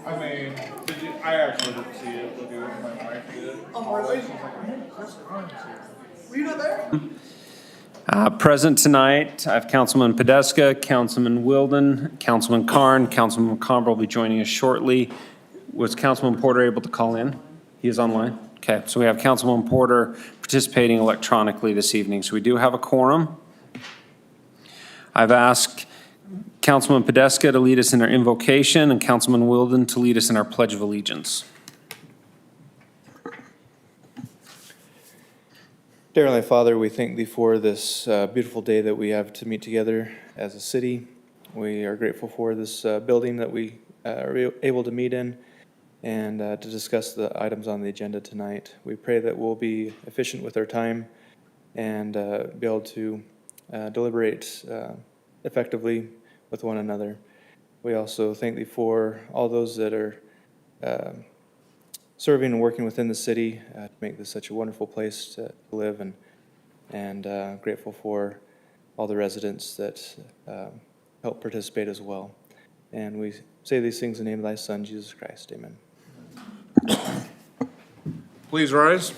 I mean, I actually didn't see it, but my wife did. Oh, really? She's like, hey, Chris Carnes here. Were you not there? Present tonight, I have Councilman Podeska, Councilman Wilden, Councilman Carn, Councilman McComber will be joining us shortly. Was Councilman Porter able to call in? He is online? Okay, so we have Councilman Porter participating electronically this evening. So we do have a quorum. I've asked Councilman Podeska to lead us in our invocation and Councilman Wilden to lead us in our Pledge of Allegiance. Dear Heavenly Father, we thank Thee for this beautiful day that we have to meet together as a city. We are grateful for this building that we are able to meet in and to discuss the items on the agenda tonight. We pray that we'll be efficient with our time and be able to deliberate effectively with one another. We also thank Thee for all those that are serving and working within the city to make this such a wonderful place to live, and grateful for all the residents that help participate as well. And we say these things in the name of Thy Son, Jesus Christ. Amen. Please rise.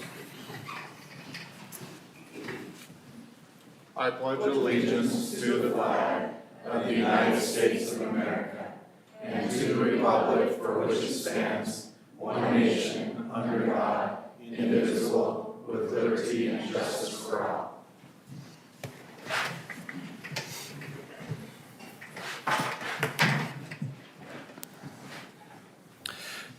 I pledge allegiance to the flag of the United States of America and to the republic for which it stands, one nation, under God, indivisible, with liberty and justice for all.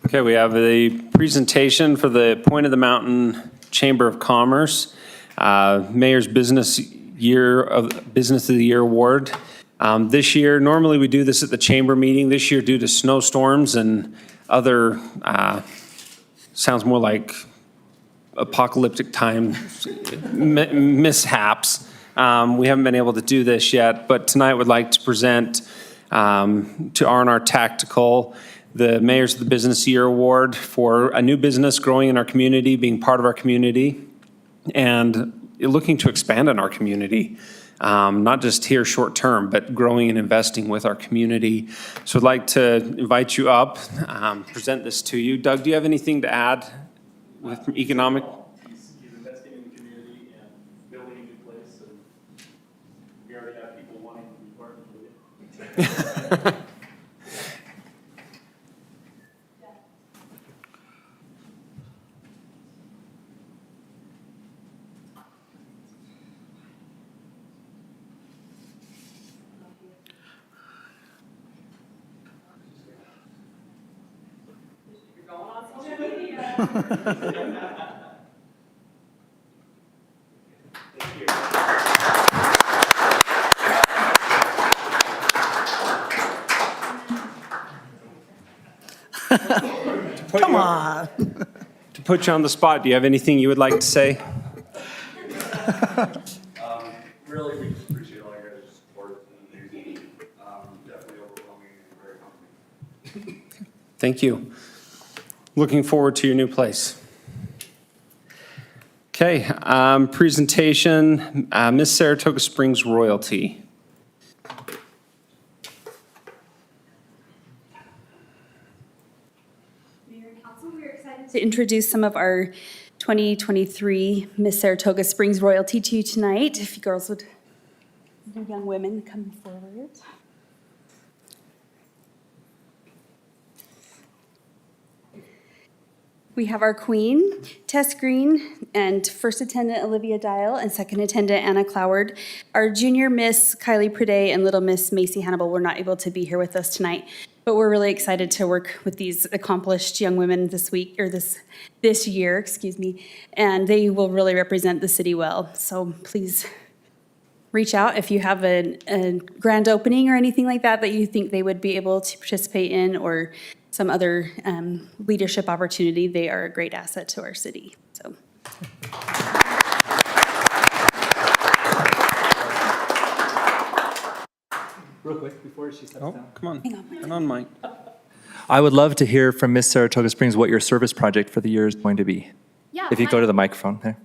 Okay, we have a presentation for the Point of the Mountain Chamber of Commerce, Mayor's Business of the Year Award. This year, normally we do this at the chamber meeting. This year, due to snowstorms and other, sounds more like apocalyptic time mishaps, we haven't been able to do this yet. But tonight, would like to present to R&R Tactical the Mayor's of the Business Year Award for a new business growing in our community, being part of our community, and looking to expand in our community. Not just here short term, but growing and investing with our community. So I'd like to invite you up, present this to you. Doug, do you have anything to add with economic? He's investing in the community and building a new place, and we already have people wanting to be partners with it. Come on. To put you on the spot, do you have anything you would like to say? Really, we just appreciate all your guys' support and definitely overwhelming and very humbling. Thank you. Looking forward to your new place. Okay, presentation, Miss Saratoga Springs Royalty. Mayor and Council, we're excited to introduce some of our 2023 Miss Saratoga Springs Royalty to you tonight. If you girls would, the young women come forward. We have our queen, Tess Green, and first attendant Olivia Dial, and second attendant Anna Cloward. Our junior Miss Kylie Prade and little Miss Macy Hannibal were not able to be here with us tonight, but we're really excited to work with these accomplished young women this week, or this year, excuse me, and they will really represent the city well. So please reach out if you have a grand opening or anything like that that you think they would be able to participate in, or some other leadership opportunity. They are a great asset to our city. So. Real quick, before she steps Oh, down. come on, turn on mic. I would love to hear from Miss Saratoga Springs what your service project for the year is going to be. Yeah. If you go to the microphone there.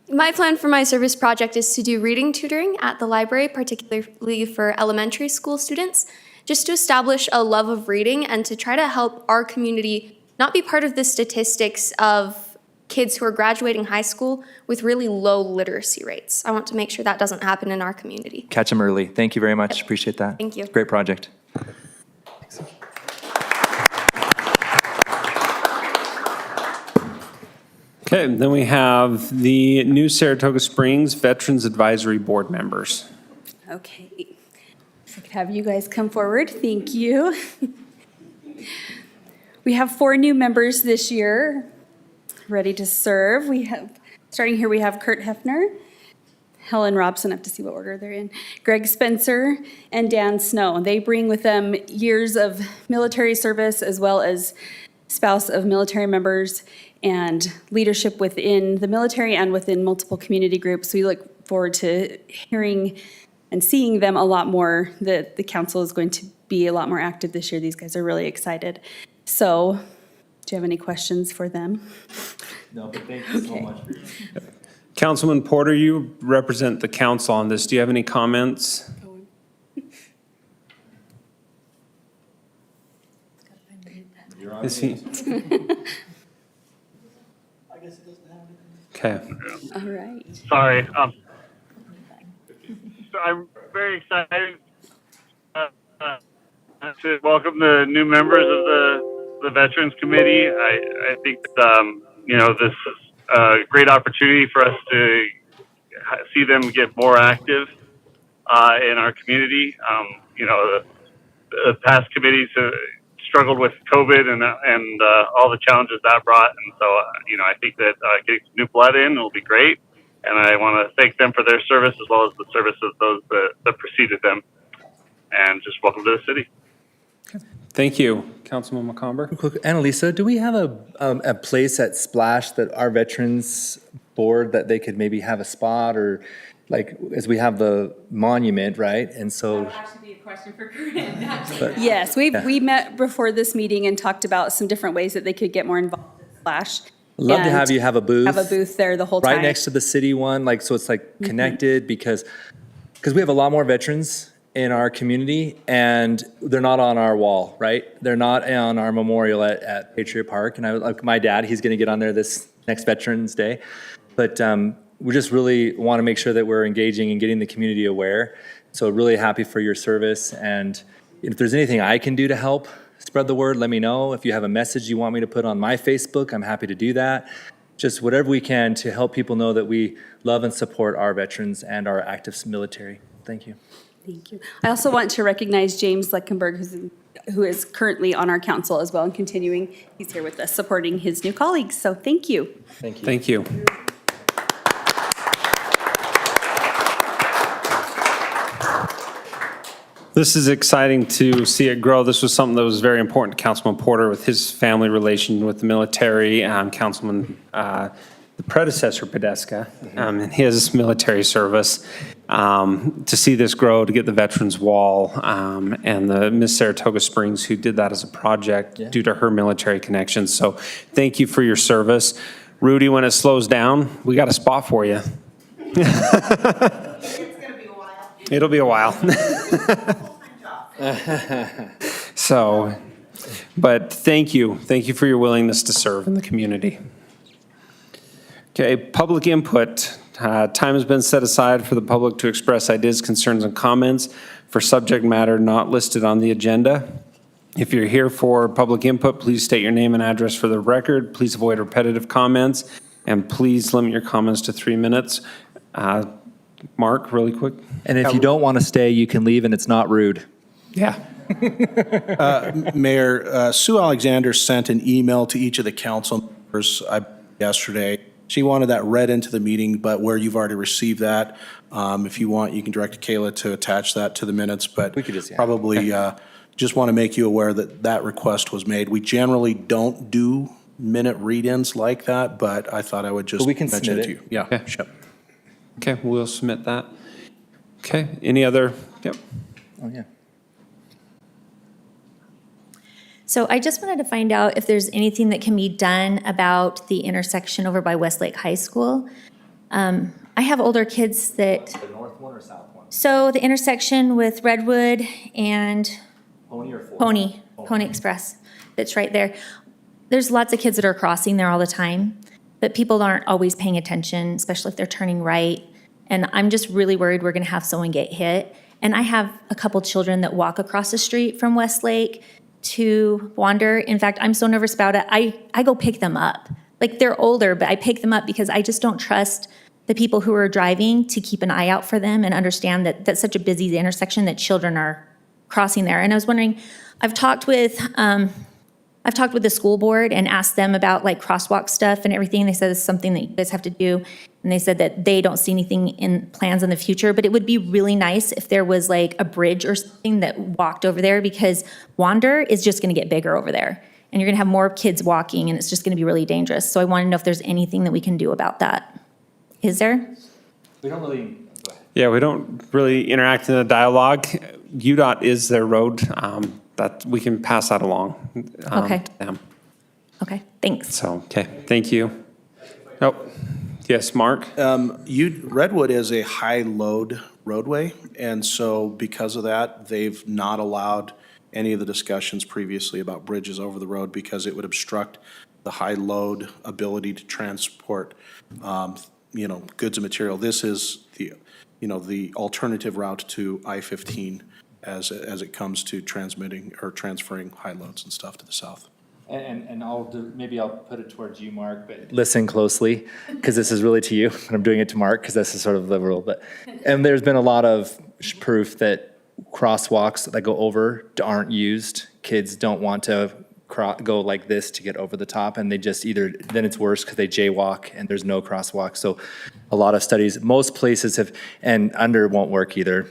My plan for my service project is to do reading tutoring at the library, particularly for elementary school students, just to establish a love of reading and to try to help our community not be part of the statistics of kids who are graduating high school with really low literacy rates. I want to make sure that doesn't happen in our community. Catch them early. Thank you very much. Appreciate that. Thank you. Great project. Okay, then we have the new Saratoga Springs Veterans Advisory Board members. Okay. If I could have you guys come forward, thank you. We have 4 new members this year, ready to serve. Starting here, we have Kurt Hefner, Helen Robson, I have to see what order they're in, Greg Spencer, and Dan Snow. They bring with them years of military service as well as spouse of military members and leadership within the military and within multiple community groups. We look forward to hearing and seeing them a lot more. The council is going to be a lot more active this year. These guys are really excited. So, do you have any questions for them? No, but thank you so Okay. much. Councilman Porter, you represent the council on this. Do you have any comments? Is he? Okay. All right. Sorry. So I'm very excited to welcome the new members of the Veterans Committee. I think this is a great opportunity for us to see them get more active in our community. The past committees struggled with COVID and all the challenges that brought, and so I think that getting some new blood in will be great. And I want to thank them for their service as well as the service of those that preceded them. And just welcome to the city. Thank you. Councilman McComber? Quick, Annalisa, do we have a place at Splash that our veterans board that they could maybe have a spot, or like, as we have the monument, right? And so, Actually be a question for Corinne, actually. Yes, we met before this meeting and talked about some different ways that they could get more involved in Splash. love to have And you have a booth. Have a booth there the whole time. right next to the city one, like, so it's like connected, because we have a lot more veterans in our community, and they're not on our wall, right? They're not on our memorial at Patriot Park. And I like my dad, he's going to get on there this next Veterans Day. But we just really want to make sure that we're engaging and getting the community aware. So really happy for your service. And if there's anything I can do to help spread the word, let me know. If you have a message you want me to put on my Facebook, I'm happy to do that. Just whatever we can to help people know that we love and support our veterans and our active military. Thank you. Thank you. I also want to recognize James Leckenberg, who is currently on our council as well and continuing. He's here with us, supporting his new colleagues. So thank you. Thank you. Thank you. This is exciting to see it grow. This was something that was very important to Councilman Porter with his family relation with the military, Councilman, the predecessor Podeska, and his military service. To see this grow, to get the Veterans Wall, and the Miss Saratoga Springs who did that as a project due to her military connections. So thank you for your service. Rudy, when it slows down, we got a spot for you. It'll be a while. So, but thank you. Thank you for your willingness to serve in the community. Okay, public input. Time has been set aside for the public to express ideas, concerns, and comments for subject matter not listed on the agenda. If you're here for public input, please state your name and address for the record. Please avoid repetitive comments, and please limit your comments to 3 minutes. Mark, really quick. And if you don't want to stay, you can leave, and it's not rude. Yeah. Mayor, Sue Alexander sent an email to each of the council members yesterday. She wanted that read into the meeting, but where you've already received that, if you want, you can direct Kayla to attach that to the minutes, but We could just, yeah. probably just want to make you aware that that request was made. We generally don't do minute read-ins like that, but I thought I would just But we can mention it submit to it. you. Yeah, Okay. sure. Okay, we'll submit that. Okay, any other? Yep. Oh, yeah. So I just wanted to find out if there's anything that can be done about the intersection over by Westlake High School. I have older kids that, The north one or south one? so the intersection with Redwood and Pony Express, that's right there. There's lots of kids that are crossing there all the time, but people aren't always paying attention, especially if they're turning right. And I'm just really worried we're gonna have someone get hit. And I have a couple children that walk across the street from Westlake to Wander. In fact, I'm so nervous about it, I go pick them up. Like, they're older, but I pick them up because I just don't trust the people who are driving to keep an eye out for them and understand that that's such a busy intersection that children are crossing there. And I was wondering, I've talked with the school board and asked them about like crosswalk stuff and everything. They said it's something that you guys have to do. And they said that they don't see anything in plans in the future, but it would be really nice if there was like a bridge or something that walked over there, because Wander is just gonna get bigger over there. And you're gonna have more kids walking and it's just gonna be really dangerous. So I wanna know if there's anything that we can do about that. Is there? We don't really. Yeah, we don't really interact in the dialogue. UDOT is their road, that we can pass that along. Okay. To them. Okay, thanks. So, okay, thank you. Oh, yes, Mark? Redwood is a high-load roadway, and so because of that, they've not allowed any of the discussions previously about bridges over the road because it would obstruct the high-load ability to transport, goods and material. This is the alternative route to I-15 as it comes to transmitting or transferring high loads and stuff to the south. And maybe I'll put it towards you, Mark, but listen closely, because this is really to you, and I'm doing it to Mark, because this is sort of the rule. And there's been a lot of proof that crosswalks that go over aren't used. Kids don't want to go like this to get over the top, and they just then it's worse because they jaywalk and there's no crosswalk. So a lot of studies, most places have, and under won't work either,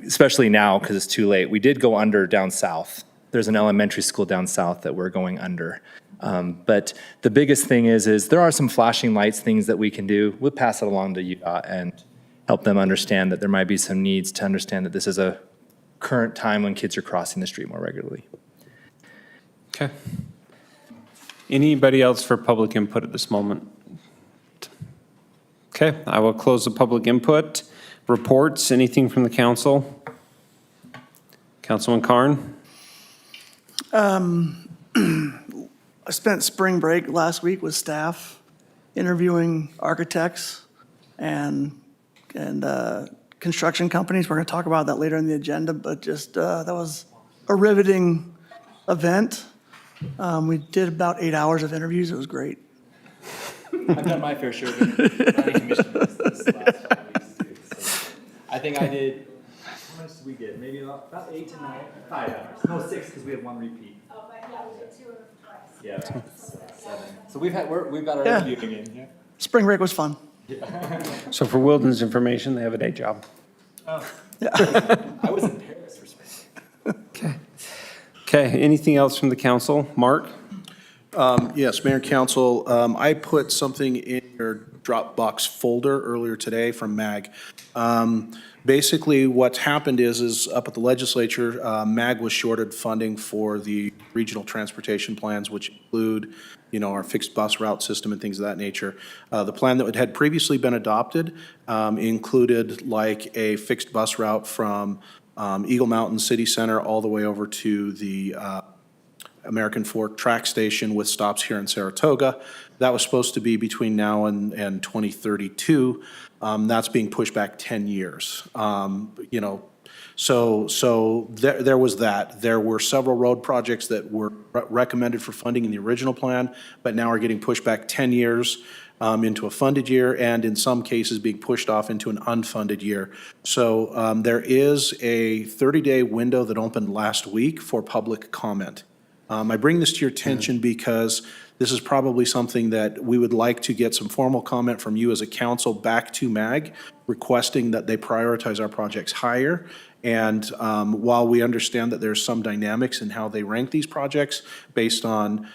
especially now because it's too late. We did go under down south. There's an elementary school down south that we're going under. But the biggest thing is there are some flashing lights, things that we can do. We'll pass it along to UDOT and help them understand that there might be some needs to understand that this is a current time when kids are crossing the street more regularly. Okay. Anybody else for public input at this moment? Okay, I will close the public input. Reports, anything from the council? Councilman Carn? I spent spring break last week with staff interviewing architects and construction companies. We're going to talk about that later in the agenda, but just that was a riveting event. We did about 8 hours of interviews. It was great. I've done my fair share of planning commission this last 5 weeks too. So I think I did, how much did we get? Maybe about 8 to 9, 5 hours. No, 6 because we had one repeat. Oh, but yeah, we did 2 of them twice. Yeah, 7. So we've got our Yeah. interview again. Yeah. Spring break was fun. So for Wilderness Information, they have a day job. I was in Paris for spring. Okay, anything else from the council? Mark? Yes, Mayor and Council, I put something in your Dropbox folder earlier today from MAG. Basically, what's happened is up at the legislature, MAG was shorted funding for the regional transportation plans, which include, our fixed bus route system and things of that nature. The plan that had previously been adopted included like a fixed bus route from Eagle Mountain City Center all the way over to the American Fork Track Station with stops here in Saratoga. That was supposed to be between now and 2032. That's being pushed back 10 years. So there was that. There were several road projects that were recommended for funding in the original plan, but now are getting pushed back 10 years into a funded year, and in some cases being pushed off into an unfunded year. So there is a 30-day window that opened last week for public comment. I bring this to your attention because this is probably something that we would like to get some formal comment from you as a council back to MAG, requesting that they prioritize our projects higher. And while we understand that there's some dynamics in how they rank these projects based on,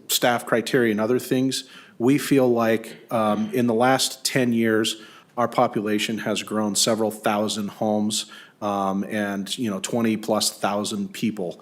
staff criteria and other things, we feel like in the last 10 years, our population has grown several thousand homes and 20+ thousand people.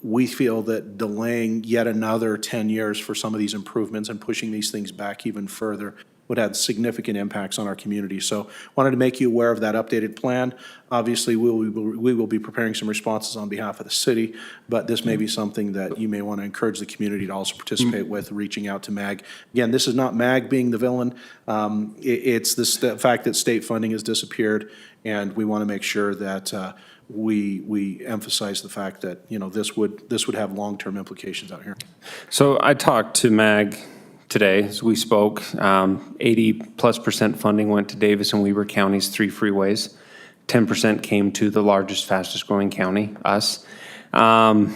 We feel that delaying yet another 10 years for some of these improvements and pushing these things back even further would have significant impacts on our community. So wanted to make you aware of that updated plan. Obviously, we will be preparing some responses on behalf of the city, but this may be something that you may want to encourage the community to also participate with, reaching out to MAG. Again, this is not MAG being the villain. It's the fact that state funding has disappeared, and we want to make sure that we emphasize the fact that, you know, this would have long-term implications out here. So I talked to MAG today as we spoke. 80+% funding went to Davis and Weber County's 3 freeways. 10% came to the largest, fastest growing county, us. You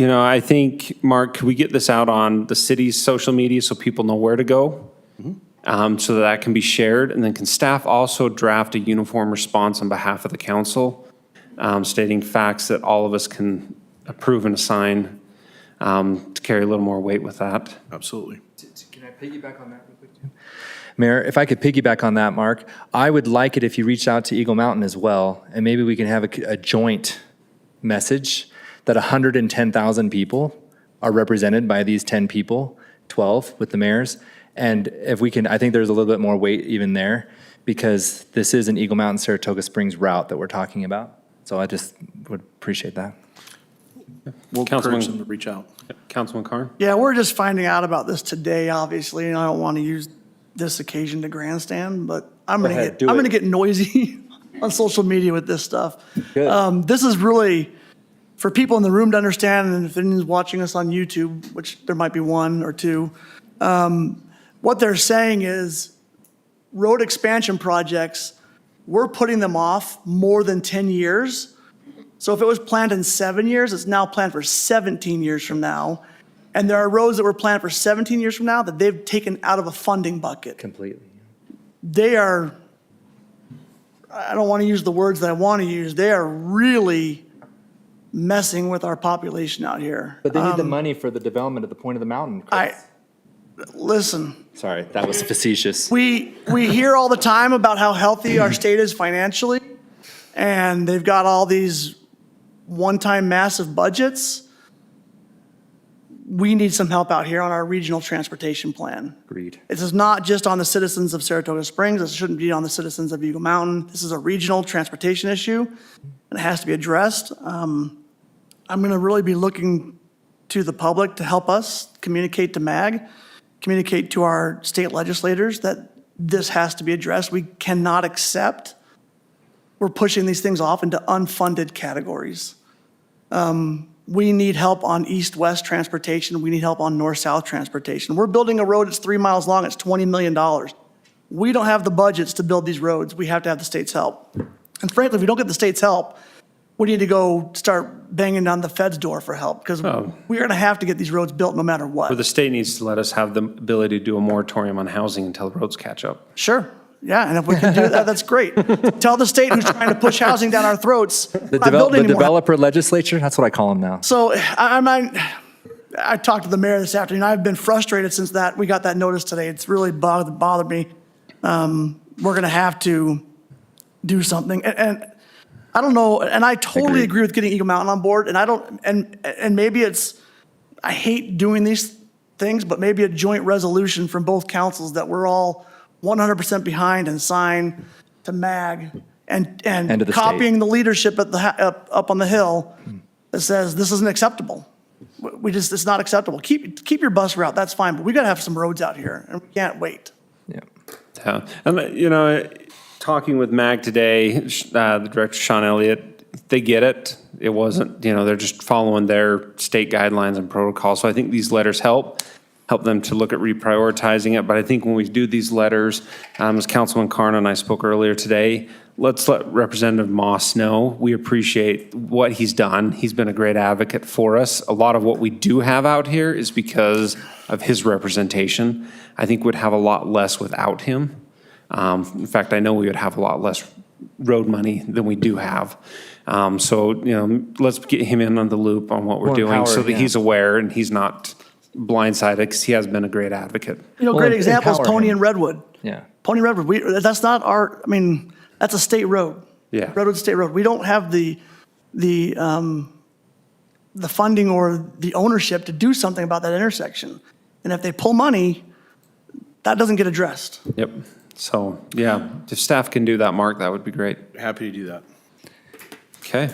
know, I think, Mark, could we get this out on the city's social media so people know where to go? So that can be shared, and then can staff also draft a uniform response on behalf of the council, stating facts that all of us can approve and assign, to carry a little more weight with that? Absolutely. Can I piggyback on that real quick, too? Mayor, if I could piggyback on that, Mark, I would like it if you reach out to Eagle Mountain as well, and maybe we can have a joint message that 110,000 people are represented by these 10 people, 12 with the mayors. And if we can, I think there's a little bit more weight even there, because this is an Eagle Mountain, Saratoga Springs route that we're talking about. So I just would appreciate that. We'll Councilman- encourage them to reach out. Councilman Carn? Yeah, we're just finding out about this today, obviously, and I don't want to use this occasion to grandstand, but I'm Go going ahead, to do it. get noisy on social media with this stuff. Good. This is really for people in the room to understand, and if anyone's watching us on YouTube, which there might be one or two, what they're saying is road expansion projects, we're putting them off more than 10 years. So if it was planned in 7 years, it's now planned for 17 years from now. And there are roads that were planned for 17 years from now that they've taken out of a funding bucket. Completely. They are, I don't want to use the words that I want to use, they are really messing with our population out here. But they need the money for the development at the point of the mountain, Chris. Listen, Sorry, that was facetious. we hear all the time about how healthy our state is financially, and they've got all these one-time massive budgets. We need some help out here on our regional transportation plan. Agreed. This is not just on the citizens of Saratoga Springs. This shouldn't be on the citizens of Eagle Mountain. This is a regional transportation issue, and it has to be addressed. I'm going to really be looking to the public to help us communicate to MAG, communicate to our state legislators that this has to be addressed. We cannot accept we're pushing these things off into unfunded categories. We need help on east-west transportation. We need help on north-south transportation. We're building a road that's 3 miles long. It's $20 million. We don't have the budgets to build these roads. We have to have the state's help. And frankly, if we don't get the state's help, we need to go start banging down the Fed's door for help, because we're going to have to get these roads built no matter Or what. the state needs to let us have the ability to do a moratorium on housing until the roads catch up. Sure. Yeah, and if we can do that, that's great. Tell the state who's trying to push housing down our throats, The, not building anymore. developer legislature, that's what I call them now. So I talked to the mayor this afternoon. I've been frustrated since we got that notice today. It's really bothered me. We're going to have to do something. And I don't know, and I totally agree with getting Eagle Mountain on board. And I don't, and maybe I hate doing these things, but maybe a joint resolution from both councils that we're all 100% behind and sign to MAG and to the copying the leadership at up on the Hill that says this isn't acceptable. It's not acceptable. Keep your bus route, that's fine, but we got to have some roads out here, and we can't wait. Yeah. Yeah, and you know, talking with MAG today, the director Sean Elliott, they get it. It wasn't, you know, they're just following their state guidelines and protocols. So I think these letters help them to look at reprioritizing it. But I think when we do these letters, as Councilman Carn and I spoke earlier today, let's let Representative Moss know we appreciate what he's done. He's been a great advocate for us. A lot of what we do have out here is because of his representation. I think we'd have a lot less without him. In fact, I know we would have a lot less road money than we do have. So, you know, let's get him in on the loop on what we're More doing so empowered, that yeah. he's aware and he's not blindsided, because he has been a great advocate. You know, Well, great example is empower Pony him. and Redwood. Yeah. Pony Redwood, that's not that's a state road. Yeah. Redwood State Road. We don't have the funding or the ownership to do something about that intersection. And if they pull money, that doesn't get addressed. Yep. So, yeah, if staff can do that, Mark, that would be great. Happy to do that. Okay.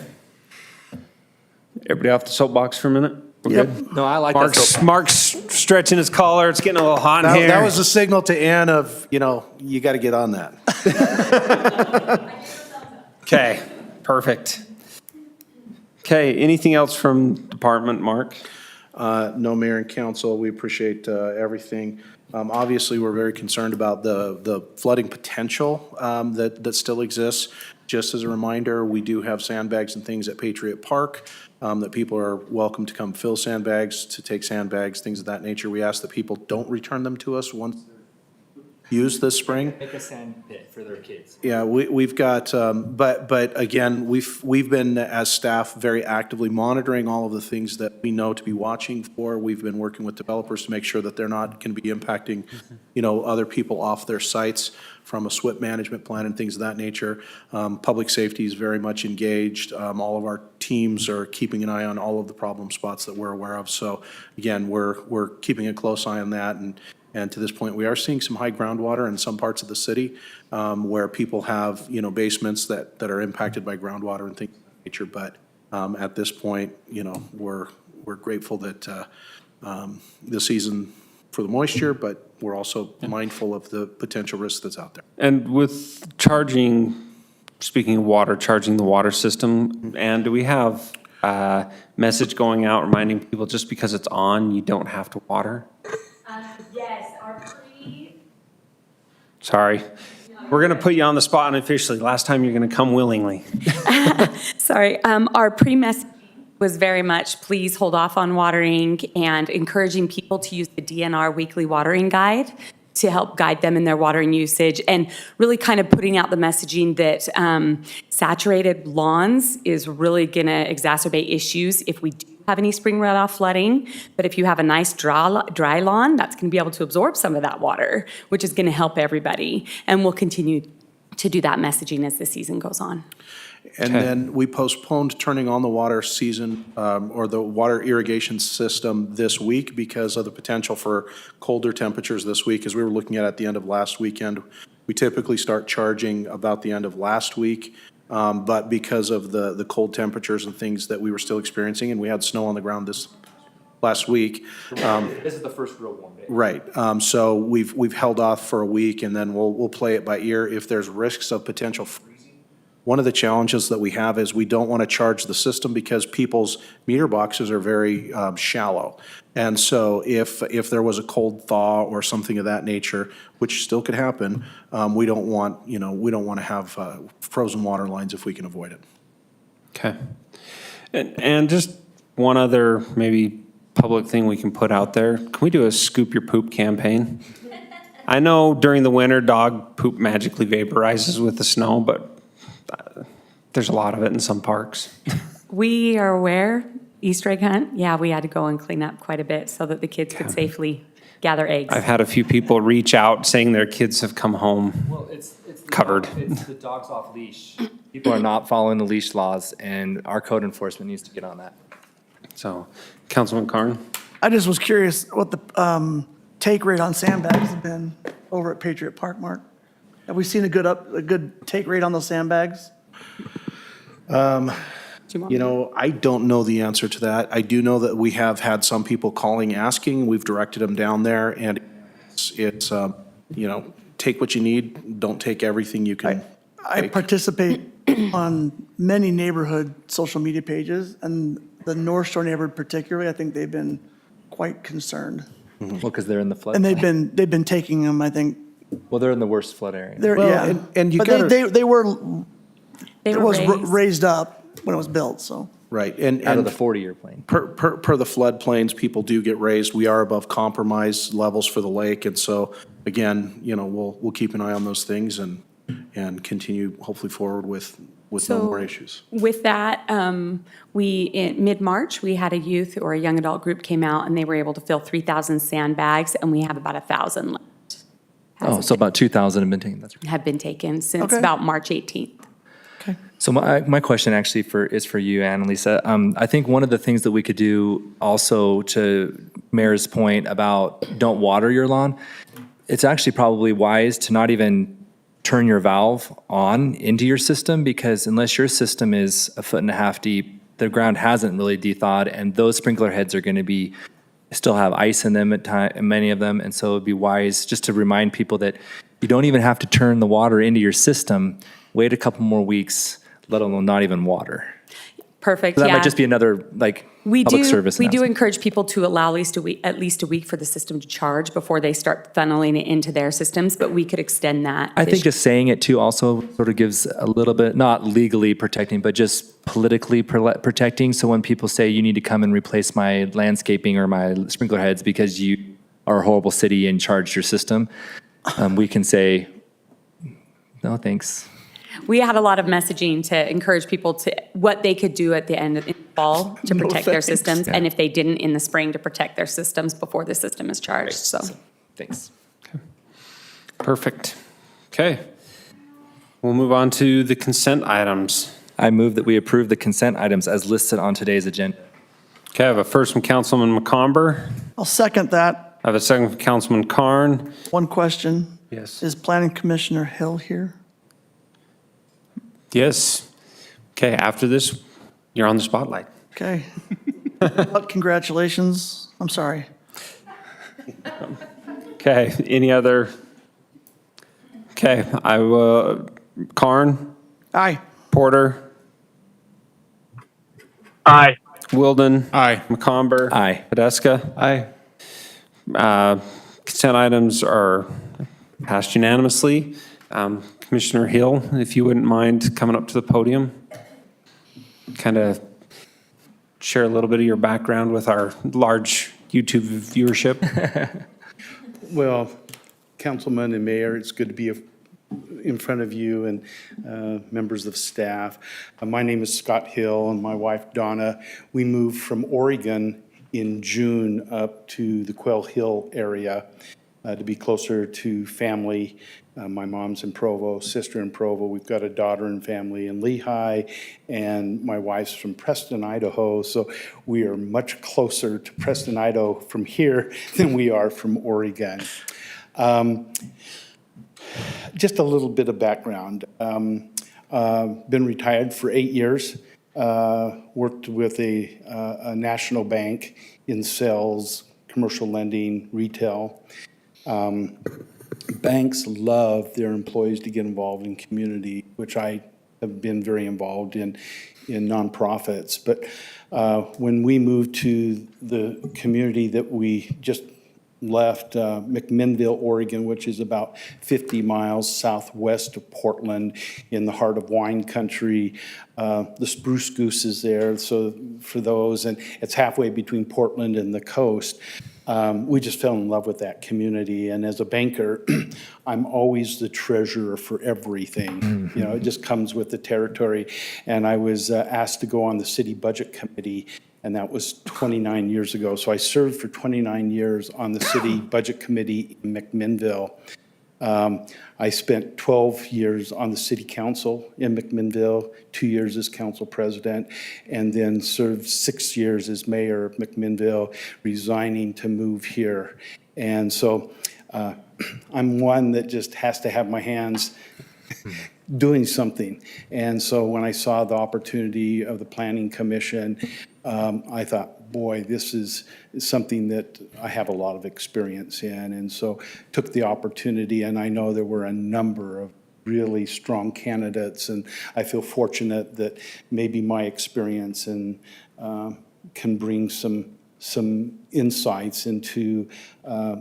Everybody off the soapbox for a minute? We're Yep. good? No, I like that. Mark's stretching his collar. It's getting a little hot in here. That was a signal to Ann of, you got to get on that. Okay, perfect. Okay, anything else from department, Mark? No, Mayor and Council, we appreciate everything. Obviously, we're very concerned about the flooding potential that still exists. Just as a reminder, we do have sandbags and things at Patriot Park that people are welcome to come fill sandbags, to take sandbags, things of that nature. We ask that people don't return them to us once used this spring. Make a sand pit for their kids. Yeah, we've got, but again, we've been, as staff, very actively monitoring all of the things that we know to be watching for. We've been working with developers to make sure that they're not going to be impacting, other people off their sites from a SWIP management plan and things of that nature. Public safety is very much engaged. All of our teams are keeping an eye on all of the problem spots that we're aware of. So again, we're keeping a close eye on that, and to this point, we are seeing some high groundwater in some parts of the city where people have, basements that are impacted by groundwater and things of that nature. But at this point, we're grateful that the season for the moisture, but we're also mindful of the potential risk that's out there. And with speaking of water, charging the water system, and do we have a message going out reminding people just because it's on, you don't have to water? Yes, Sorry. We're going to put you on the spot unofficially. Last time you're going to come willingly. Sorry, our pre-message was very much, please hold off on watering, and encouraging people to use the DNR weekly watering guide to help guide them in their watering usage, and really kind of putting out the messaging that saturated lawns is really going to exacerbate issues if we do have any spring runoff flooding. But if you have a nice dry lawn, that's going to be able to absorb some of that water, which is going to help everybody. And we'll continue to do that messaging as the season goes on. And then we postponed turning on the water season or the water irrigation system this week because of the potential for colder temperatures this week. As we were looking at the end of last weekend, we typically start charging about the end of last week. But because of the cold temperatures and things that we were still experiencing, and we had snow on the ground this last week. This is the first real warm day. Right. So we've held off for a week, and then we'll play it by ear. If there's risks of potential freezing, one of the challenges that we have is we don't want to charge the system because people's meter boxes are very shallow. And so if there was a cold thaw or something of that nature, which still could happen, we don't want to have frozen water lines if we can avoid it. Okay. And just one other maybe public thing we can put out there. Can we do a scoop your poop campaign? I know during the winter, dog poop magically vaporizes with the snow, but there's a lot of it in some parks. We are aware, Easter egg hunt, yeah, we had to go and clean up quite a bit so that the kids could safely gather eggs. I've had a few people reach out saying their kids have come home. Well, it's Covered. It's the dogs off leash. People are not following the leash laws, and our code enforcement needs to get on that. So, Councilman Carn? I just was curious what the take rate on sandbags have been over at Patriot Park, Mark. Have we seen a good take rate on those sandbags? I don't know the answer to that. I do know that we have had some people calling, asking. We've directed them down there, and it's take what you need. Don't take everything you can. I participate on many neighborhood social media pages, and the North Shore neighborhood particularly, I think they've been quite concerned. Well, because they're in the flood. And they've been taking them, I think. Well, they're in the worst flood area. And you But gotta. they were, They it were was raised. raised up when it was built, so. Right, and Out of the 40-year plane. per the floodplains, people do get raised. We are above compromise levels for the lake, and so, again, we'll keep an eye on those things and continue hopefully forward with no more issues. With that, in mid-March, we had a youth or a young adult group came out, and they were able to fill 3,000 sandbags, and we have about 1,000 left. Oh, so about 2,000 have been taken. That's right. Have been taken since Okay. about March 18th. So my question actually is for you, Annalisa. I think one of the things that we could do also, to Mayor's point about don't water your lawn, it's actually probably wise to not even turn your valve on into your system, because unless your system is 1.5 feet deep, the ground hasn't really de-thawed, and those sprinkler heads are going to still have ice in them at many of them. And so it'd be wise just to remind people that you don't even have to turn the water into your system. Wait a couple more weeks, let alone not even water. Perfect, So that yeah. might just be another public service We do announcement. encourage people to allow at least a week for the system to charge before they start funneling it into their systems, but we could extend that. I think just saying it too also sort of gives a little bit, not legally protecting, but just politically protecting. So when people say you need to come and replace my landscaping or my sprinkler heads because you are a horrible city and charged your system, we can say, no, thanks. We had a lot of messaging to encourage people to what they could do at the end of the fall to protect their systems, and if they didn't in the spring, to protect their systems before the system is charged, so. Thanks. Perfect. Okay. We'll move on to the consent items. I move that we approve the consent items as listed on today's agenda. Okay, I have a first from Councilman McComber. I'll second that. I have a second from Councilman Carn. One question. Yes. Is Planning Commissioner Hill here? Yes. Okay, after this, you're on the spotlight. Okay. But congratulations. I'm sorry. Okay, any other? Okay, I will, Carn, Aye. Porter, Aye. Wilden. Aye. McComber. Aye. Podeska. Aye. Consent items are passed unanimously. Commissioner Hill, if you wouldn't mind coming up to the podium, kind of share a little bit of your background with our large YouTube viewership. Well, Councilman and Mayor, it's good to be in front of you and members of staff. My name is Scott Hill, and my wife Donna. We moved from Oregon in June up to the Quail Hill area to be closer to family. My mom's in Provo, sister in Provo. We've got a daughter and family in Lehi, and my wife's from Preston, Idaho. So we are much closer to Preston, Idaho from here than we are from Oregon. Just a little bit of background. Been retired for 8 years. Worked with a national bank in sales, commercial lending, retail. Banks love their employees to get involved in community, which I have been very involved in nonprofits. But when we moved to the community that we just left, McMinnville, Oregon, which is about 50 miles southwest of Portland in the heart of wine country. The Spruce Goose is there, so for those, and it's halfway between Portland and the coast. We just fell in love with that community, and as a banker, I'm always the treasurer for everything. You know, it just comes with the territory. And I was asked to go on the city budget committee, and that was 29 years ago. So I served for 29 years on the city budget committee in McMinnville. I spent 12 years on the city council in McMinnville, 2 years as council president, and then served 6 years as mayor of McMinnville, resigning to move here. And so I'm one that just has to have my hands doing something. And so when I saw the opportunity of the Planning Commission, I thought, boy, this is something that I have a lot of experience in. And so took the opportunity, and I know there were a number of really strong candidates, and I feel fortunate that maybe my experience and can bring some insights into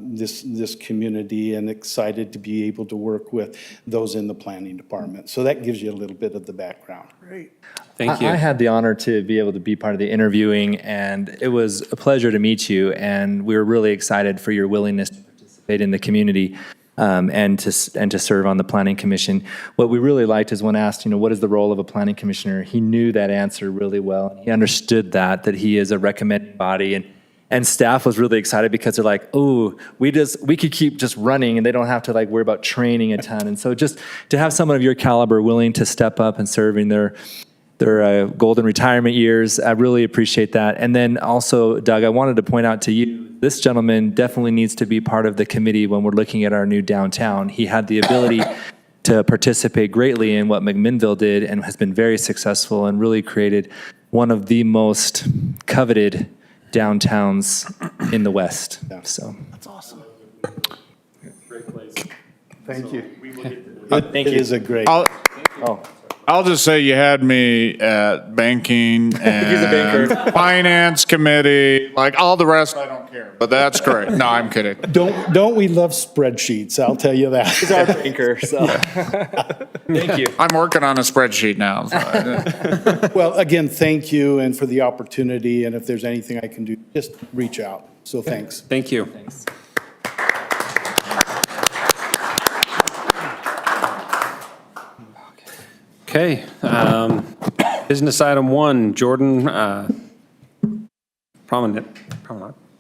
this community, and excited to be able to work with those in the planning department. So that gives you a little bit of the background. Great. Thank you. I had the honor to be able to be part of the interviewing, and it was a pleasure to meet you, and we were really excited for your willingness to participate in the community and to serve on the Planning Commission. What we really liked is when asked, what is the role of a planning commissioner? He knew that answer really well. He understood that he is a recommending body, and staff was really excited because they're like, oh, we could keep just running and they don't have to worry about training a ton. And so just to have someone of your caliber willing to step up and serve in their their golden retirement years. I really appreciate that. And then also, Doug, I wanted to point out to you, this gentleman definitely needs to be part of the committee when we're looking at our new downtown. He had the ability to participate greatly in what McMinnville did and has been very successful and really created one of the most coveted downtowns in the West. So. That's awesome. Thank you. Thank It you. is a great. I'll just say you had me at banking He's a banker. and finance committee, like all the rest, I don't care, but that's great. No, I'm kidding. Don't we love spreadsheets? I'll tell you that. He's our banker, so. Thank you. I'm working on a spreadsheet now. So. Well, again, thank you and for the opportunity. And if there's anything I can do, just reach out. So thanks. Thank you. Thanks. Okay, business item 1, Jordan, Promenade,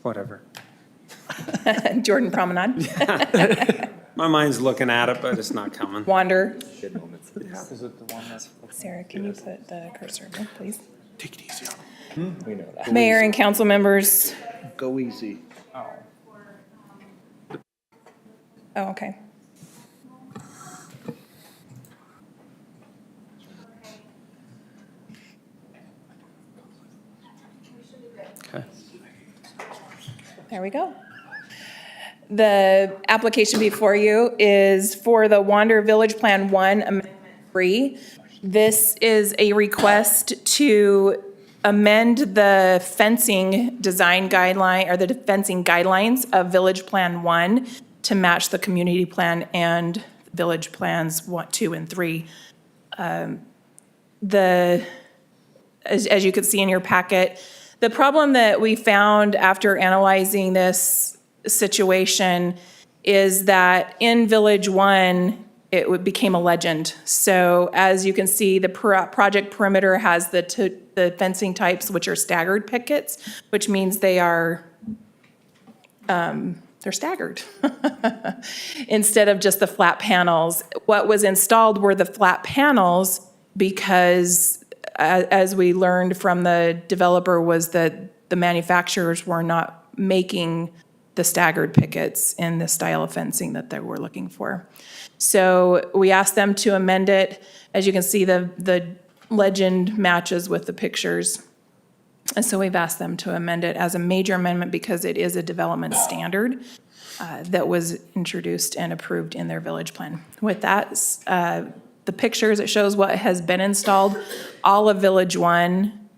whatever. Jordan Promenade, My mind's looking at it, but it's not coming. Wander. Is it the one that's? Sarah, can you put the cursor up, please? Take it easy on We know that. Mayor and council members. them. Go easy. Oh, okay. Okay. There we go. The application before you is for the Wander Village Plan 1 Amendment 3. This is a request to amend the fencing design guideline, or the fencing guidelines of Village Plan 1 to match the community plan and Village Plans 1, 2, and 3. As you could see in your packet, the problem that we found after analyzing this situation is that in Village 1, became a legend. So as you can see, the project perimeter has the fencing types, which are staggered pickets, which means they're staggered instead of just the flat panels. What was installed were the flat panels because, as we learned from the developer, was that the manufacturers were not making the staggered pickets in the style of fencing that they were looking for. So we asked them to amend it. As you can see, the legend matches with the pictures. And so we've asked them to amend it as a major amendment because it is a development standard that was introduced and approved in their village plan. With that, the pictures, it shows what has been installed. All of Village 1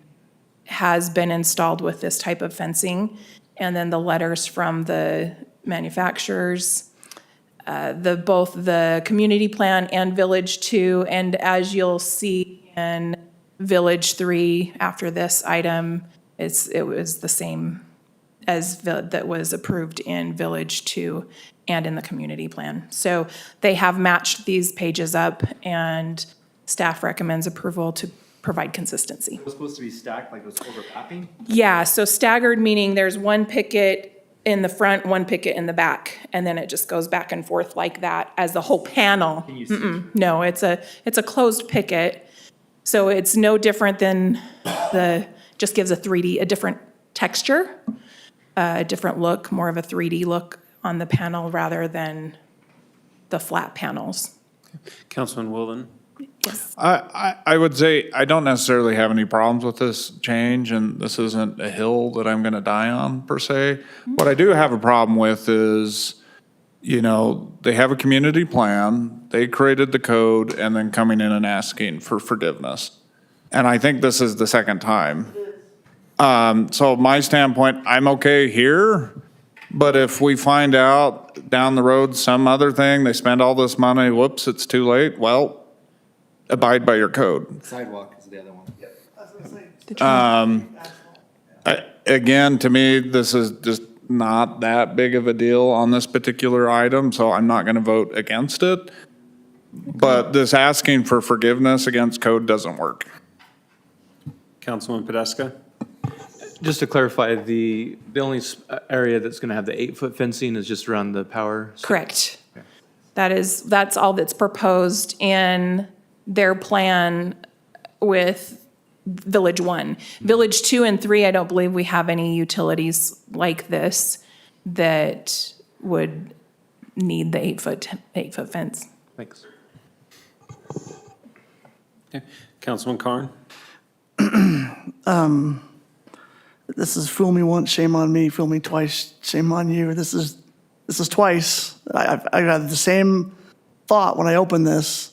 has been installed with this type of fencing. And then the letters from the manufacturers, both the community plan and Village 2. And as you'll see in Village 3 after this item, it was the same as that was approved in Village 2 and in the community plan. So they have matched these pages up, and staff recommends approval to provide consistency. It was supposed to be stacked, like it was overlapping? Yeah, so staggered meaning there's one picket in the front, one picket in the back, and then it just goes back and forth like that as the whole panel. Can you see? No, it's a closed picket, so it's no different than just gives a different texture, a different look, more of a 3D look on the panel rather than the flat panels. Councilman Woolen? Yes. I would say I don't necessarily have any problems with this change, and this isn't a hill that I'm going to die on per se. What I do have a problem with is, they have a community plan, they created the code, and then coming in and asking for forgiveness. And I think this is the second time. So my standpoint, I'm okay here, but if we find out down the road some other thing, they spend all this money, whoops, it's too late, well, abide by your code. Sidewalk is the other one. Again, to me, this is just not that big of a deal on this particular item, so I'm not going to vote against it. But this asking for forgiveness against code doesn't work. Councilman Podeska? Just to clarify, the only area that's going to have the 8-foot fencing is just around the power? Correct. That's all that's proposed in their plan with Village 1. Village 2 and 3, I don't believe we have any utilities like this that would need the 8-foot fence. Thanks. Okay. Councilman Carn? This is fool me once, shame on me, fool me twice, shame on you. This is twice. I had the same thought when I opened this.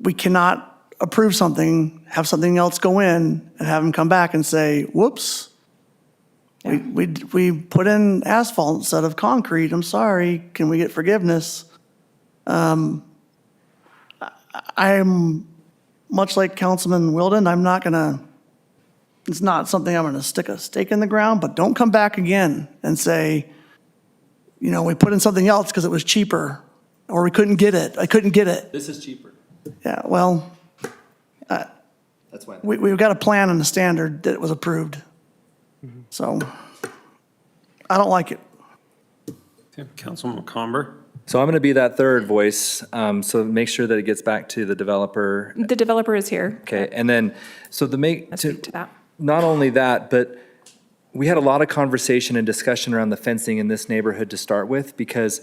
We cannot approve something, have something else go in, and have them come back and say, whoops. We put in asphalt instead of concrete. I'm sorry. Can we get forgiveness? I'm much like Councilman Wilden. It's not something I'm gonna stick a stake in the ground, but don't come back again and say, we put in something else because it was cheaper, or we couldn't get it. I couldn't get it. This is cheaper. Yeah, well, That's why. we've got a plan and a standard that was approved. So, I don't like it. Okay. Councilman McComber? So I'm going to be that third voice, so make sure that it gets back to the developer. The developer is here. Okay, and then, so To that. not only that, but we had a lot of conversation and discussion around the fencing in this neighborhood to start with, because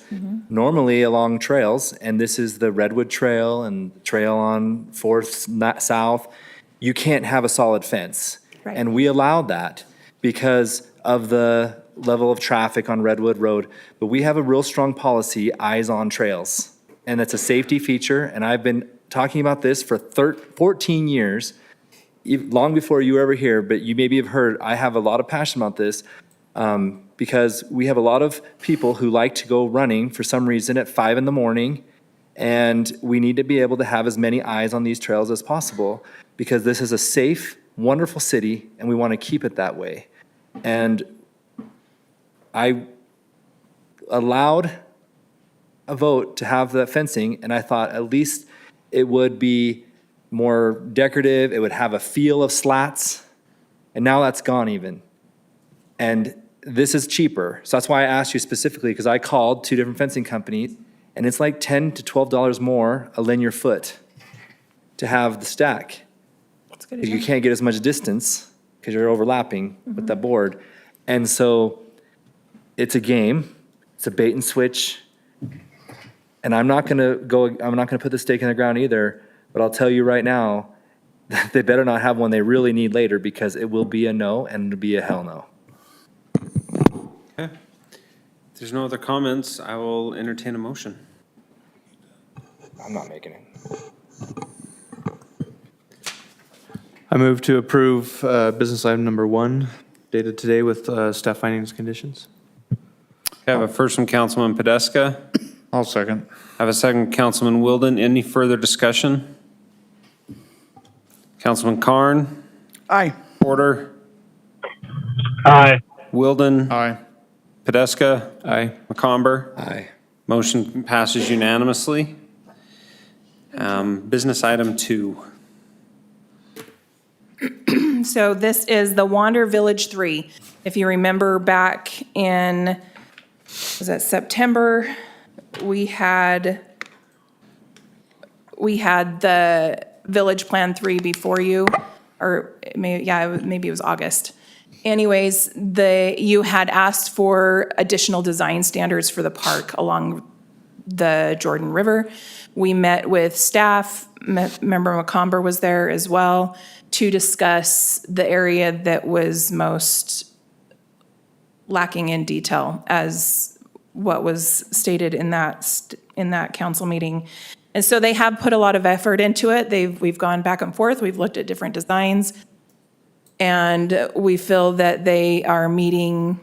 normally along trails, and this is the Redwood Trail and the trail on 4th South, you can't have a solid fence. Right. And we allowed that because of the level of traffic on Redwood Road. But we have a real strong policy, eyes on trails. And it's a safety feature, and I've been talking about this for 14 years, long before you were ever here, but you maybe have heard, I have a lot of passion about this, because we have a lot of people who like to go running for some reason at 5 a.m, and we need to be able to have as many eyes on these trails as possible, because this is a safe, wonderful city, and we want to keep it that way. And I allowed a vote to have the fencing, and I thought at least it would be more decorative, it would have a feel of slats, and now that's gone even. And this is cheaper, so that's why I asked you specifically, because I called 2 different fencing companies, and it's like $10 to $12 more a linear foot to have the stack. That's good. Because you can't get as much distance, because you're overlapping with that board. And so it's a game, it's a bait and switch, and I'm not gonna put the stake in the ground either. But I'll tell you right now, they better not have one they really need later, because it will be a no and it'll be a hell no. Okay. If there's no other comments, I will entertain a motion. I'm not making it. I move to approve business item number 1, dated today with staff findings conditions. I have a first from Councilman Podeska. I'll second. I have a second, Councilman Wilden. Any further discussion? Councilman Carn? Aye. Porter? Aye. Wilden? Aye. Podeska? Aye. McComber? Aye. Motion passes unanimously. Business item 2. So this is the Wander Village 3. If you remember back in, was that September? We had the Village Plan 3 before you, or maybe it was August. Anyways, you had asked for additional design standards for the park along the Jordan River. We met with staff, Member McComber was there as well, to discuss the area that was most lacking in detail as what was stated in that council meeting. And so they have put a lot of effort into it. We've gone back and forth, we've looked at different designs, and we feel that they are meeting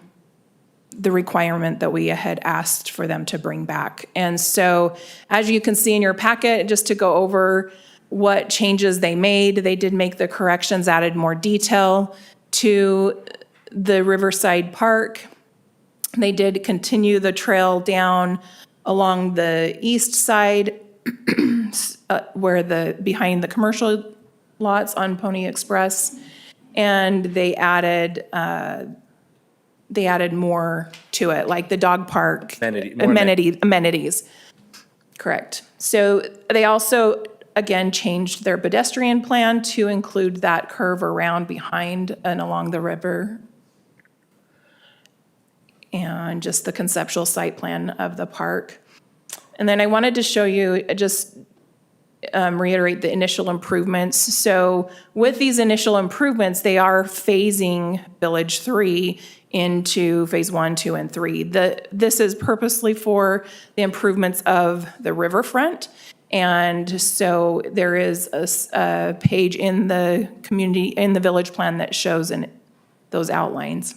the requirement that we had asked for them to bring back. And so, as you can see in your packet, just to go over what changes they made, they did make the corrections, added more detail to the Riverside Park. They did continue the trail down along the east side where behind the commercial lots on Pony Express, and they added more to it, like the dog park Amenities. Correct. So they also again, changed their pedestrian plan to include that curve around behind and along the river. And just the conceptual site plan of the park. And then I wanted to show you, just reiterate the initial improvements. So with these initial improvements, they are phasing Village 3 into Phase 1, 2, and 3. This is purposely for the improvements of the riverfront. And so there is a page in the community, in the village plan that shows those outlines.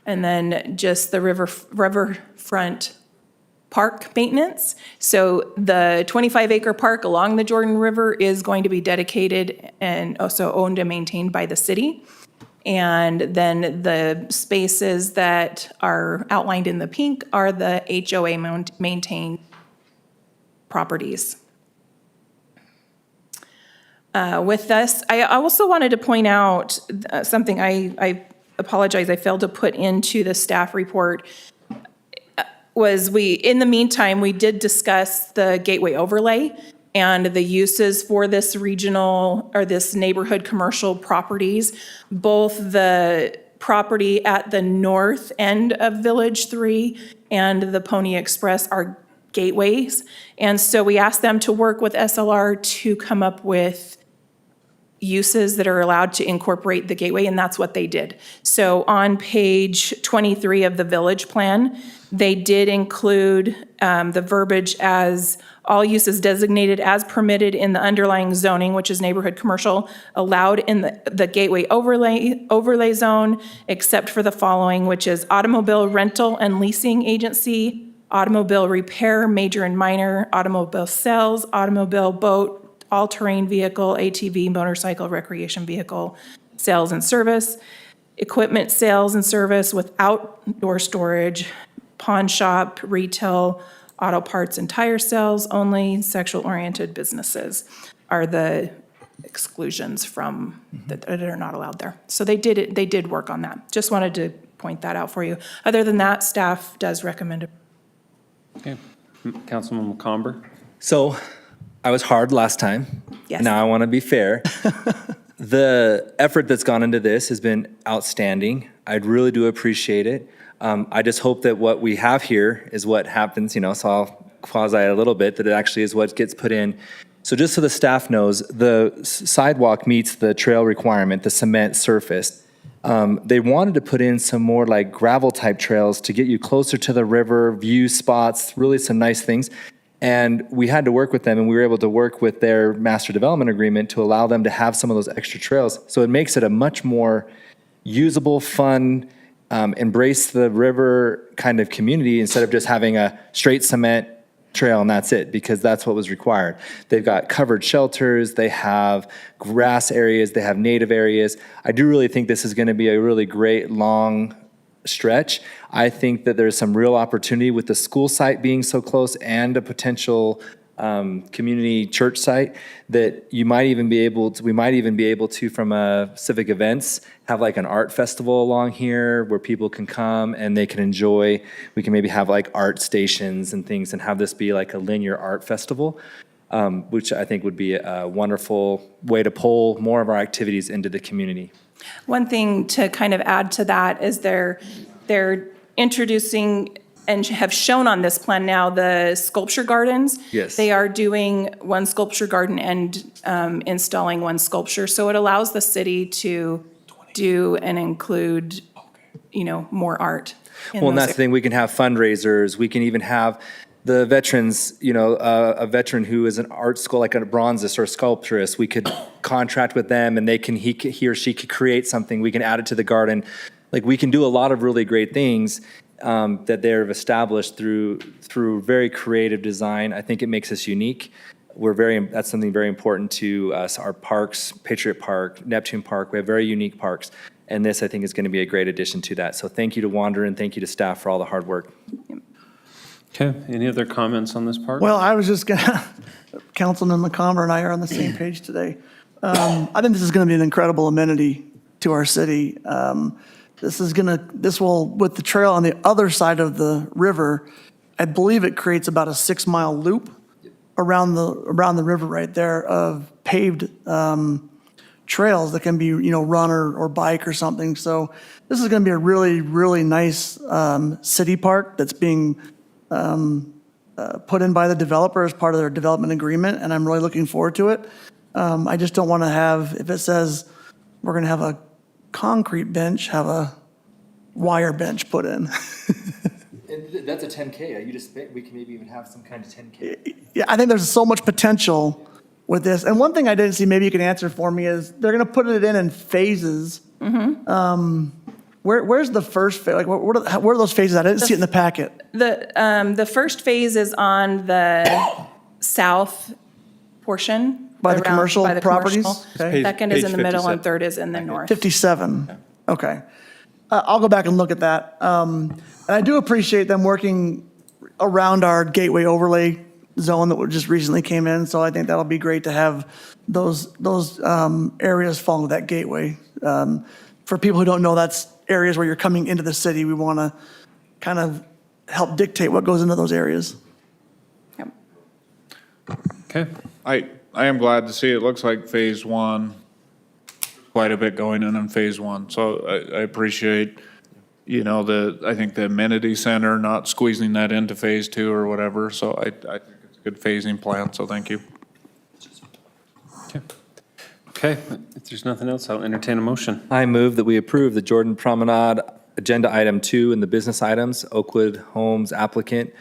And then just the riverfront park maintenance. So the 25-acre park along the Jordan River is going to be dedicated and also owned and maintained by the city. And then the spaces that are outlined in the pink are the HOA maintained properties. With this, I also wanted to point out something I apologize, I failed to put into the staff report. In the meantime, we did discuss the gateway overlay and the uses for this regional or this neighborhood commercial properties. Both the property at the north end of Village 3 and the Pony Express are gateways. And so we asked them to work with SLR to come up with uses that are allowed to incorporate the gateway, and that's what they did. So on page 23 of the village plan, they did include the verbiage as all uses designated as permitted in the underlying zoning, which is neighborhood commercial, allowed in the gateway overlay zone, except for the following, which is automobile rental and leasing agency, automobile repair, major and minor, automobile sales, automobile boat, all-terrain vehicle, ATV, motorcycle, recreation vehicle, sales and service, equipment sales and service with outdoor storage, pawn shop, retail, auto parts and tire sales only, sexual-oriented businesses are the exclusions from that are not allowed there. So they did work on that. Just wanted to point that out for you. Other than that, staff does recommend it. Okay. Councilman McComber? So I was hard last time. Yes. Now I want to be fair. The effort that's gone into this has been outstanding. I really do appreciate it. I just hope that what we have here is what happens, so I'll quasi a little bit, that it actually is what gets put in. So just so the staff knows, the sidewalk meets the trail requirement, the cement surface. They wanted to put in some more like gravel type trails to get you closer to the river, view spots, really some nice things. And we had to work with them, and we were able to work with their master development agreement to allow them to have some of those extra trails. So it makes it a much more usable, fun, embrace the river kind of community instead of just having a straight cement trail and that's it, because that's what was required. They've got covered shelters, they have grass areas, they have native areas. I do really think this is going to be a really great long stretch. I think that there's some real opportunity with the school site being so close and a potential community church site that we might even be able to from a civic events have like an art festival along here where people can come and they can enjoy. We can maybe have like art stations and things and have this be like a linear art festival, which I think would be a wonderful way to pull more of our activities into the community. One thing to kind of add to that is they're introducing and have shown on this plan now the sculpture gardens. Yes. They are doing one sculpture garden and installing one sculpture. So it allows the city to do and include, more art. Well, and that's the thing, we can have fundraisers, we can even have the veterans, a veteran who is an art school, like a bronzist or a sculpturist, we could contract with them and he or she could create something, we can add it to the garden. Like we can do a lot of really great things that they've established through very creative design. I think it makes us unique. That's something very important to us. Our parks, Patriot Park, Neptune Park, we have very unique parks. And this, I think, is going to be a great addition to that. So thank you to Wander and thank you to staff for all the hard work. Okay, any other comments on this part? Well, I was just gonna, Councilman McComber and I are on the same page today. I think this is gonna be an incredible amenity to our city. This will, with the trail on the other side of the river, I believe it creates about a 6-mile loop around the river right there of paved trails that can be, run or bike or something. So this is going to be a really, really nice city park that's being put in by the developer as part of their development agreement, and I'm really looking forward to it. I just don't want to have, if it says we're going to have a concrete bench, have a wire bench put in. That's a 10K. We can maybe even have some kind of 10K. Yeah, I think there's so much potential with this. And one thing I didn't see, maybe you can answer for me, is they're going to put it in phases. Where's the first phase? Like, where are those phases at? I didn't see it in the packet. The first phase is on the south portion. By the commercial by the properties? commercial. Okay. Second is Page in the middle 57. and third is in the north. 57, okay. I'll go back and look at that. And I do appreciate them working around our gateway overlay zone that just recently came in, so I think that'll be great to have those areas fall into that gateway. For people who don't know, that's areas where you're coming into the city. We want to kind of help dictate what goes into those areas. Yep. Okay. I am glad to see it looks like phase one, quite a bit going in phase one. So I appreciate, I think the amenity center, not squeezing that into phase two or whatever. So I think it's a good phasing plan, so thank you. Okay, if there's nothing else, I'll entertain a motion. I move that we approve the Jordan Promenade Agenda Item 2 and the business items, Oakwood Homes applicant,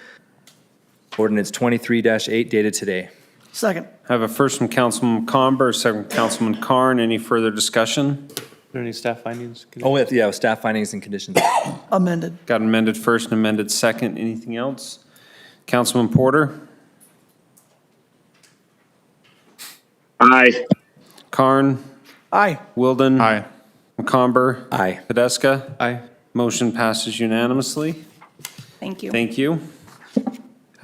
ordinance 23-8 dated today. Second. I have a first from Councilman Comber, a second from Councilman Carn. Any further discussion? Are there any staff findings? Oh, with staff findings and conditions. Amended. Got amended first and amended second. Anything else? Councilman Porter? Aye. Carn? Aye. Wilden? Aye. McComber? Aye. Podeska? Aye. Motion passes unanimously. Thank you. Thank you.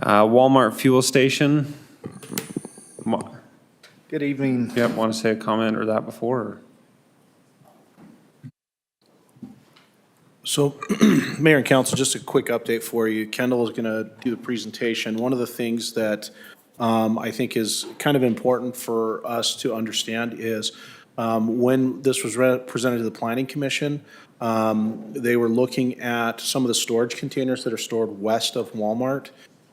Walmart fuel station. Good evening. Yep, want to say a comment or that before? Or? So, Mayor and Council, just a quick update for you. Kendall is going to do the presentation. One of the things that I think is kind of important for us to understand is when this was presented to the Planning Commission, they were looking at some of the storage containers that are stored west of Walmart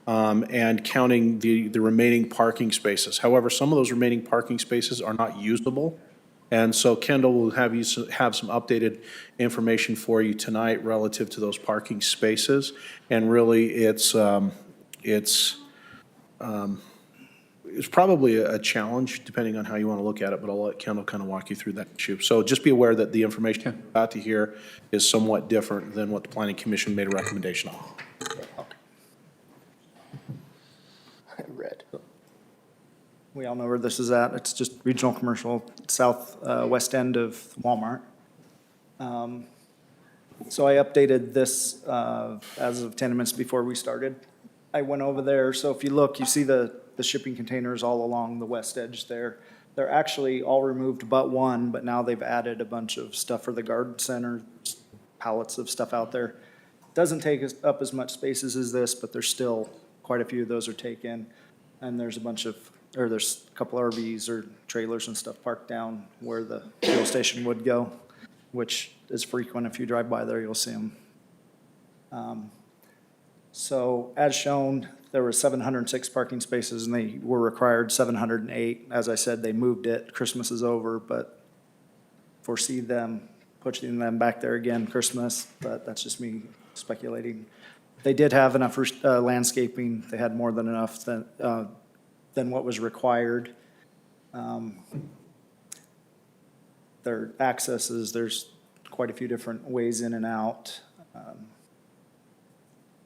and counting the remaining parking spaces. However, some of those remaining parking spaces are not usable. And so Kendall will have have some updated information for you tonight relative to those parking spaces. And really, it's probably a challenge, depending on how you want to look at it, but I'll let Kendall kind of walk you through that issue. So just be aware that the information you're about to hear is somewhat different than what the Planning Commission made a recommendation on. Red. We all know where this is at. It's just regional commercial, southwest end of Walmart. So I updated this as of 10 minutes before we started. I went over there, so if you look, you see the shipping containers all along the west edge there. They're actually all removed but one, but now they've added a bunch of stuff for the garden center, pallets of stuff out there. Doesn't take up as much spaces as this, but there's still quite a few of those are taken. And there's there's a couple RVs or trailers and stuff parked down where the fuel station would go, which is frequent. If you drive by there, you'll see them. So as shown, there were 706 parking spaces and they were required 708. As I said, they moved it. Christmas is over, but foresee them pushing them back there again Christmas, but that's just me speculating. They did have enough landscaping. They had more than enough than what was required. Their accesses, there's quite a few different ways in and out.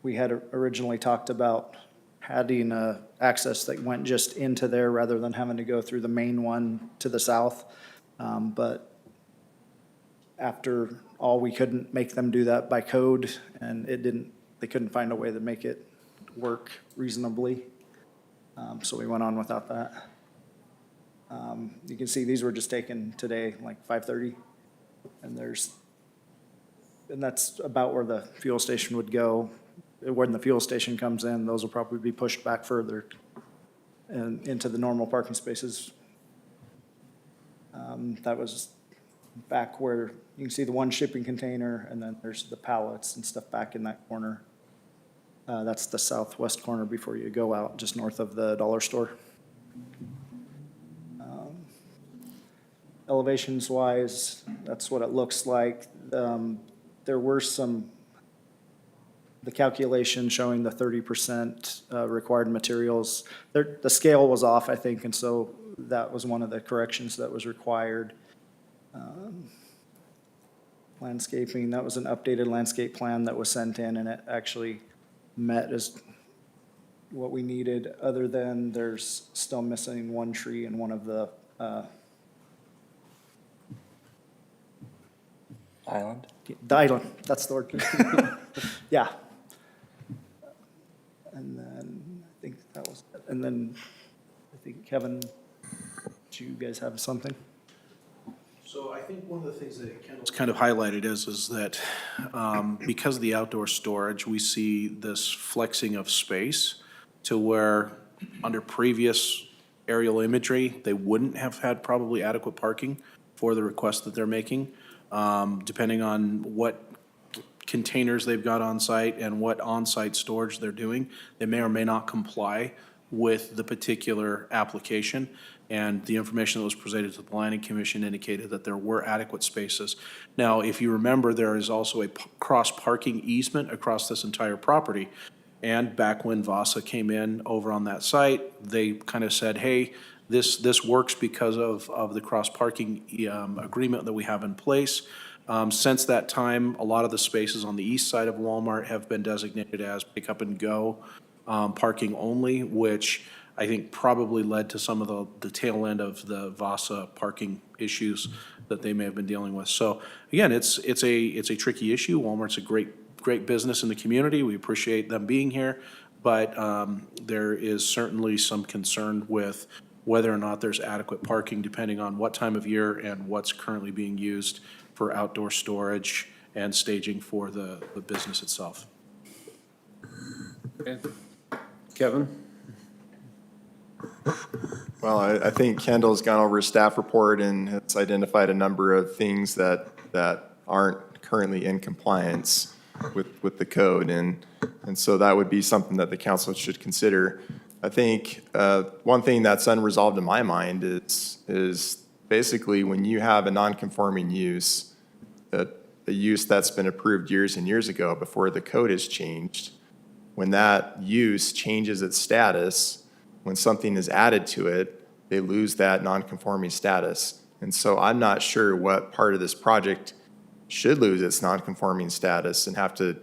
We had originally talked about having access that went just into there rather than having to go through the main one to the south. But after all, we couldn't make them do that by code, and they couldn't find a way to make it work reasonably. So we went on without that. You can see these were just taken today, like 5:30. And that's about where the fuel station would go. When the fuel station comes in, those will probably be pushed back further. and into the normal parking spaces. That was back where you can see the one shipping container, and then there's the pallets and stuff back in that corner. That's the southwest corner before you go out, just north of the dollar store. Elevations wise, that's what it looks like. There were the calculation showing the 30% required materials. The scale was off, I think, and so that was one of the corrections that was required. Landscaping, that was an updated landscape plan that was sent in, and it actually met as what we needed, other than there's still missing one tree in one of the Island? the island, that's the word. Yeah. And then, I think that was, and then, I think Kevin, do you guys have something? So I think one of the things that Kendall's kind of highlighted is that because of the outdoor storage, we see this flexing of space to where under previous aerial imagery, they wouldn't have had probably adequate parking for the request that they're making, depending on what containers they've got on site and what on-site storage they're doing. They may or may not comply with the particular application. And the information that was presented to the Planning Commission indicated that there were adequate spaces. Now, if you remember, there is also a cross-parking easement across this entire property. And back when Vasa came in over on that site, they kind of said, hey, this works because of the cross-parking agreement that we have in place. Since that time, a lot of the spaces on the east side of Walmart have been designated as pick up and go parking only, which I think probably led to some of the tail end of the Vasa parking issues that they may have been dealing with. So again, it's a tricky issue. Walmart's a great business in the community. We appreciate them being here, but there is certainly some concern with whether or not there's adequate parking depending on what time of year and what's currently being used for outdoor storage and staging for the business itself. Okay. Kevin? Well, I think Kendall's gone over his staff report and has identified a number of things that aren't currently in compliance with the code. And so that would be something that the council should consider. I think one thing that's unresolved in my mind is basically when you have a non-conforming use, a use that's been approved years and years ago before the code has changed, when that use changes its status, when something is added to it, they lose that non-conforming status. And so I'm not sure what part of this project should lose its non-conforming status and have to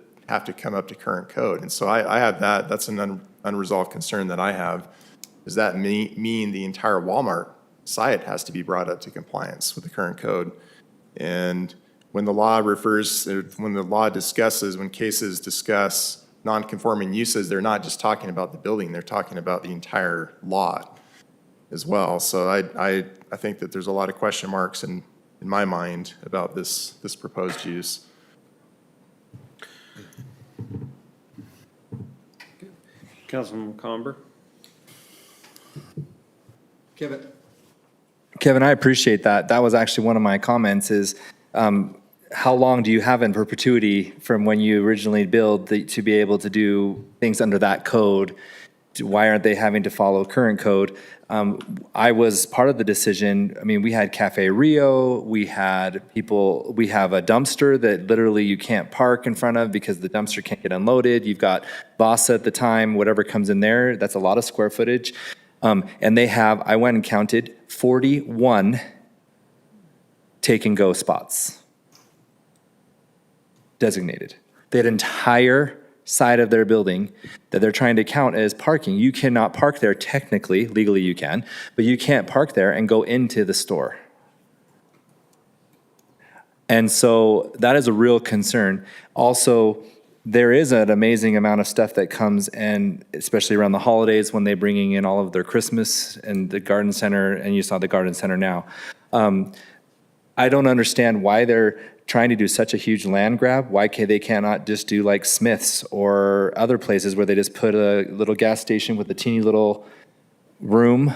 come up to current code. And so I have that's an unresolved concern that I have. Does that mean the entire Walmart site has to be brought up to compliance with the current code? And when the law discusses, when cases discuss non-conforming uses, they're not just talking about the building, they're talking about the entire lot as well. So I think that there's a lot of question marks in my mind about this proposed use. Councilman Comber? Kevin, I appreciate that. That was actually one of my comments is, how long do you have in perpetuity from when you originally build to be able to do things under that code? Why aren't they having to follow current code? I was part of the decision. I mean, we had Cafe Rio, we have a dumpster that literally you can't park in front of because the dumpster can't get unloaded. You've got Vasa at the time, whatever comes in there, that's a lot of square footage. And I went and counted 41 take and go spots designated. They had an entire side of their building that they're trying to count as parking. You cannot park there technically, legally you can, but you can't park there and go into the store. And so that is a real concern. Also, there is an amazing amount of stuff that comes in, especially around the holidays when they're bringing in all of their Christmas and the garden center, and you saw the garden center now. I don't understand why they're trying to do such a huge land grab. Why they cannot just do like Smith's or other places where they just put a little gas station with a teeny little room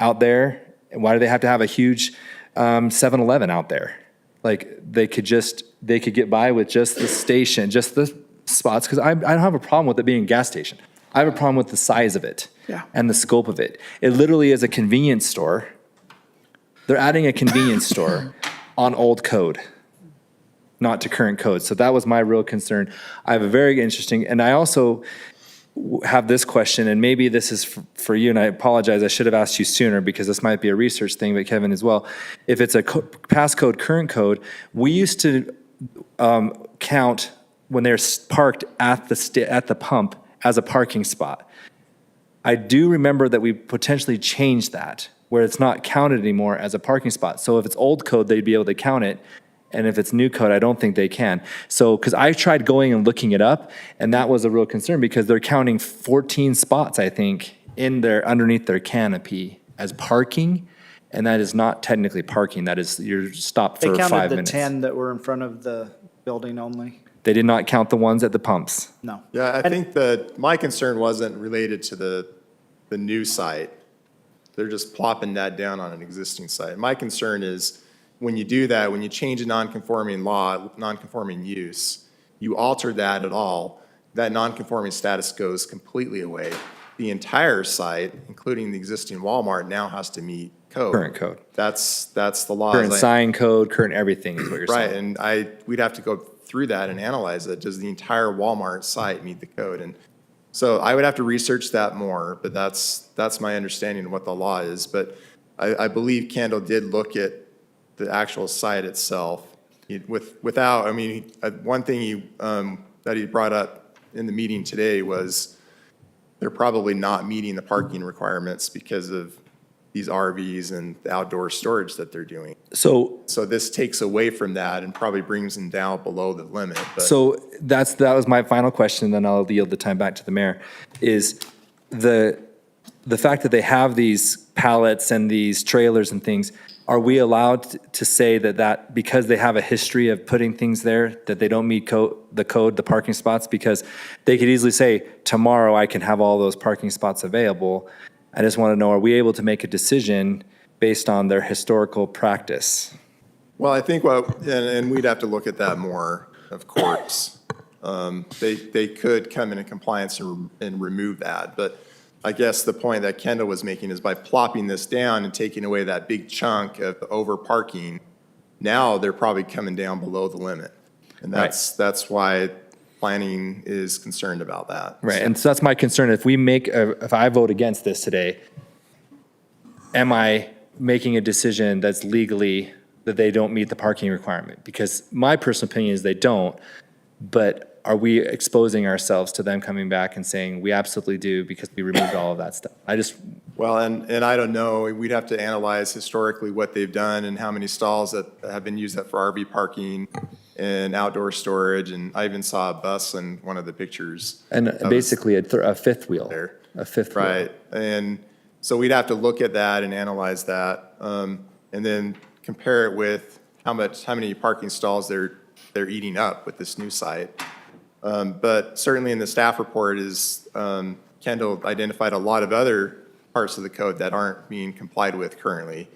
out there? And why do they have to have a huge 7-Eleven out there? Like, they could get by with just the station, just the spots, because I don't have a problem with it being a gas station. I have a problem with the size of it and the scope of it. It literally is a convenience store. They're adding a convenience store on old code, not to current code. So that was my real concern. I have a very interesting, and I also have this question, and maybe this is for you, and I apologize, I should have asked you sooner because this might be a research thing, but Kevin as well. If it's a past code, current code, we used to count when they're parked at the pump as a parking spot. I do remember that we potentially changed that, where it's not counted anymore as a parking spot. So if it's old code, they'd be able to count it. And if it's new code, I don't think they can. So, because I tried going and looking it up, and that was a real concern because they're counting 14 spots, I think, underneath their canopy as parking. And that is not technically parking. That is, you're stopped They for 5 counted the minutes. 10 that were in front of the building only. They did not count the ones at the pumps. No. Yeah, I think that my concern wasn't related to the new site. They're just plopping that down on an existing site. My concern is when you do that, when you change a non-conforming law, non-conforming use, you alter that at all, that non-conforming status goes completely away. The entire site, including the existing Walmart, now has to meet code. Current code. That's the law. Current sign code, current everything is what you're Right, saying. and we'd have to go through that and analyze it. Does the entire Walmart site meet the code? And so I would have to research that more, but that's my understanding of what the law is. But I believe Kendall did look at the actual site itself one thing that he brought up in the meeting today was they're probably not meeting the parking requirements because of these RVs and the outdoor storage that they're doing. So this takes away from that and probably brings them down below the limit. But So that was my final question, then I'll yield the time back to the mayor, is the fact that they have these pallets and these trailers and things, are we allowed to say that because they have a history of putting things there, that they don't meet the parking spots? Because they could easily say, tomorrow I can have all those parking spots available. I just want to know, are we able to make a decision based on their historical practice? Well, I think and we'd have to look at that more, of course. They could come into compliance and remove that, but I guess the point that Kendall was making is by plopping this down and taking away that big chunk of over parking, now they're probably coming down below the limit. And that's why planning is concerned about that. Right, and so that's my concern. If I vote against this today, am I making a decision that's legally that they don't meet the parking requirement? Because my personal opinion is they don't, but are we exposing ourselves to them coming back and saying, we absolutely do because we removed all of that stuff? Well, and I don't know, we'd have to analyze historically what they've done and how many stalls that have been used for RV parking and outdoor storage, and I even saw a bus in one of the pictures. And basically a fifth wheel. There. A fifth wheel. Right, and so we'd have to look at that and analyze that, and then compare it with how many parking stalls they're eating up with this new site. But certainly in the staff report Kendall identified a lot of other parts of the code that aren't being complied with currently,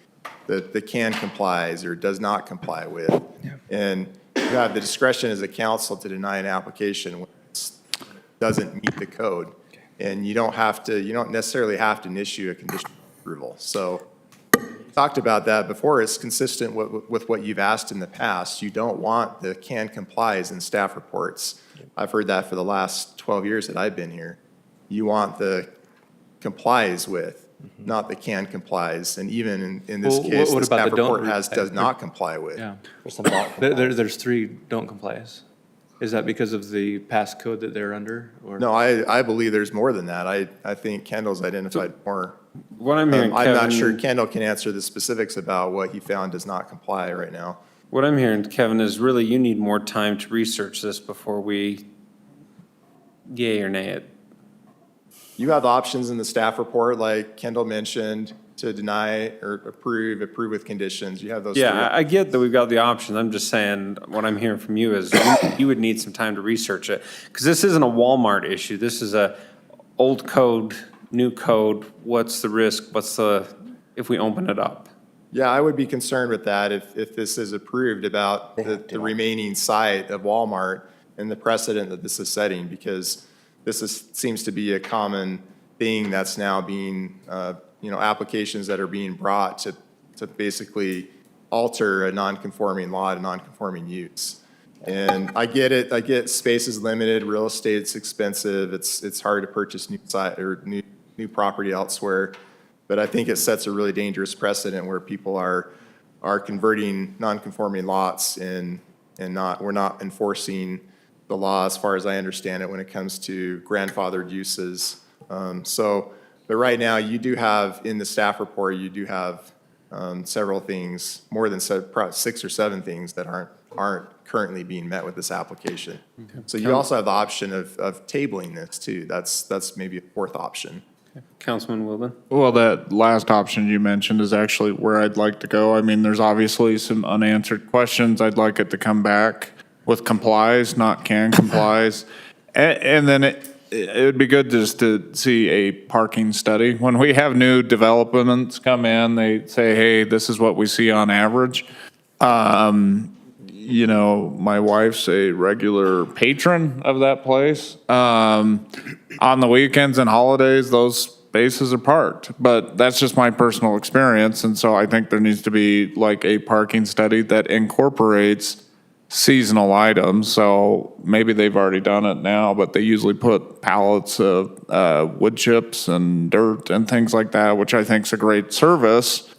that the can complies or does not comply with. Yeah. And you have the discretion as a council to deny an application when it doesn't meet the code. Okay. And you don't necessarily have to issue a conditional approval. So talked about that before. It's consistent with what you've asked in the past. You don't want the can complies in staff reports. I've heard that for the last 12 years that I've been here. You want the complies with, not the can complies. And even in this case, the staff report does not comply with. Yeah. There's 3 don't complies. Is that because of the past code that they're under? Or? No, I believe there's more than that. I think Kendall's identified more. What I'm hearing, I'm not sure Kendall can answer the specifics about what he found does not comply right now. What I'm hearing, Kevin, is really you need more time to research this before we yay or nay it. You have options in the staff report, like Kendall mentioned, to deny or approve with conditions. You have those. Yeah, I get that we've got the options. I'm just saying, what I'm hearing from you is you would need some time to research it. Because this isn't a Walmart issue. This is a old code new code, what's the risk? If we open it up? Yeah, I would be concerned with that if this is approved about the remaining site of Walmart and the precedent that this is setting, because seems to be a common thing that's now being, applications that are being brought to basically alter a non-conforming lot, a non-conforming use. And I get it, space is limited, real estate's expensive, it's hard to purchase new property elsewhere. But I think it sets a really dangerous precedent where people are converting non-conforming lots and we're not enforcing the law as far as I understand it when it comes to grandfathered uses. But right now you do have, in the staff report, you do have several things, more than 6 or 7 things that aren't currently being met with this application. So you also have the option of tabling this too. That's maybe a 4th option. Councilman Wilden? Well, that last option you mentioned is actually where I'd like to go. I mean, there's obviously some unanswered questions. I'd like it to come back with complies, not can complies. And then it would be good just to see a parking study. When we have new developments come in, they say, hey, this is what we see on average. My wife's a regular patron of that place. On the weekends and holidays, those spaces are parked, but that's just my personal experience. And so I think there needs to be like a parking study that incorporates seasonal items. So maybe they've already done it now, but they usually put pallets of wood chips and dirt and things like that, which I think is a great service.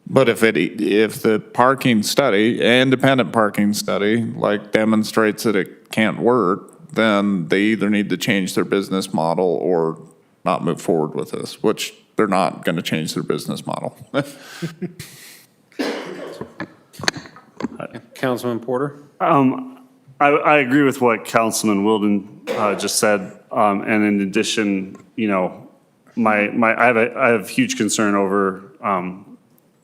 But if the parking study, independent parking study, like demonstrates that it can't work, then they either need to change their business model or not move forward with this, which they're not going to change their business model. Councilman Porter? I agree with what Councilman Wilden just said. And in addition, I have huge concern over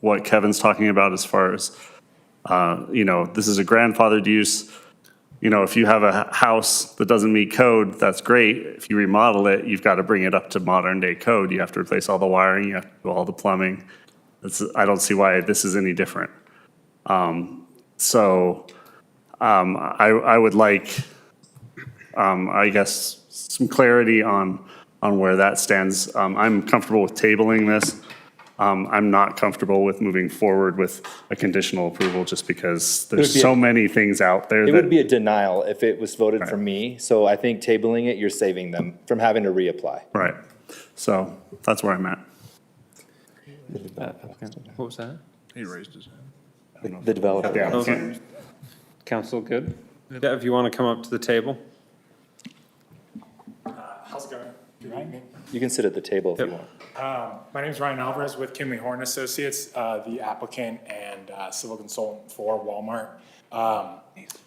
what Kevin's talking about as far as, this is a grandfathered use. If you have a house that doesn't meet code, that's great. If you remodel it, you've got to bring it up to modern day code. You have to replace all the wiring, you have to do all the plumbing. I don't see why this is any different. I would like, I guess, some clarity on where that stands. I'm comfortable with tabling this. I'm not comfortable with moving forward with a conditional approval just because there's so many things out there. It would be a denial if it was voted for me. So I think tabling it, you're saving them from having to reapply. Right. So that's where I'm at. What was that? He raised his hand. The developer. Yeah. Okay. Council, good? Yeah, if you want to come up to the table. How's it going? Can you hear me? You can sit at the table if you want. My name is Ryan Alvarez with Kinley Horn Associates, the applicant and civil consultant for Walmart.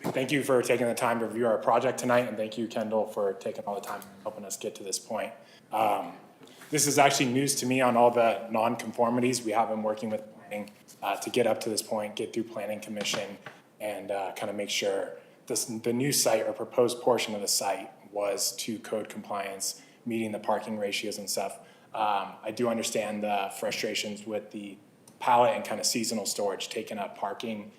Thank you for taking the time to review our project tonight, and thank you, Kendall, for taking all the time helping us get to this point. This is actually news to me on all the non-conformities. We have been working with planning to get up to this point, get through planning commission, and kind of make sure the new site or proposed portion of the site was to code compliance, meeting the parking ratios and stuff. I do understand the frustrations with the pallet and kind of seasonal storage taking up parking.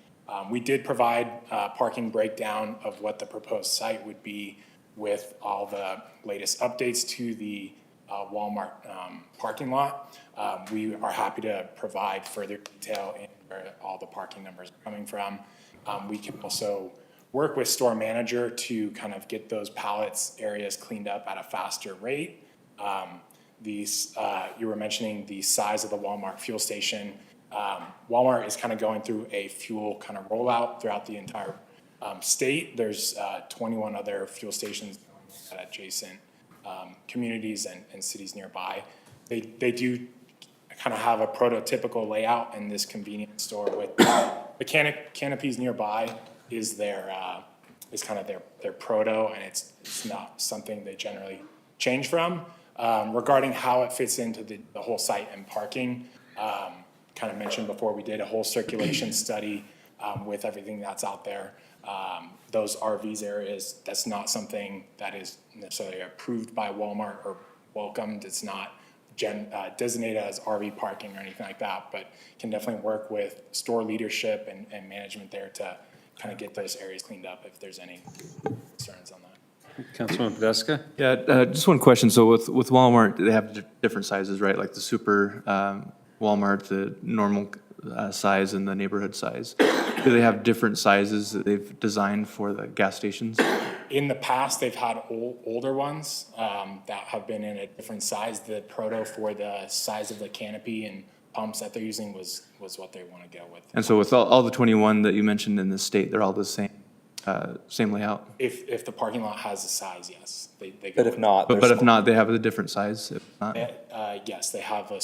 We did provide a parking breakdown of what the proposed site would be with all the latest updates to the Walmart parking lot. We are happy to provide further detail in where all the parking numbers are coming from. We can also work with store manager to kind of get those pallets areas cleaned up at a faster rate. You were mentioning the size of the Walmart fuel station. Walmart is kind of going through a fuel kind of rollout throughout the entire state. There's 21 other fuel stations at adjacent communities and cities nearby. They do kind of have a prototypical layout in this convenience store with the canopies nearby is is kind of their proto, and it's not something they generally change from. Regarding how it fits into the whole site and parking, kind of mentioned before, we did a whole circulation study with everything that's out there. Those RVs areas, that's not something that is necessarily approved by Walmart or welcomed. It's not designated as RV parking or anything like that, but can definitely work with store leadership and management there to kind of get those areas cleaned up if there's any concerns on that. Councilman Podeska? Yeah, just one question. So with Walmart, they have different sizes, right? Like the super Walmart, the normal size and the neighborhood size. Do they have different sizes that they've designed for the gas stations? In the past, they've had older ones that have been in a different size. The proto for the size of the canopy and pumps that they're using was what they want to go with. And so with all the 21 that you mentioned in the state, they're all the same layout? If the parking lot has a size, yes. They go But if with not, But if not, they have a different size? If not, yes, they have a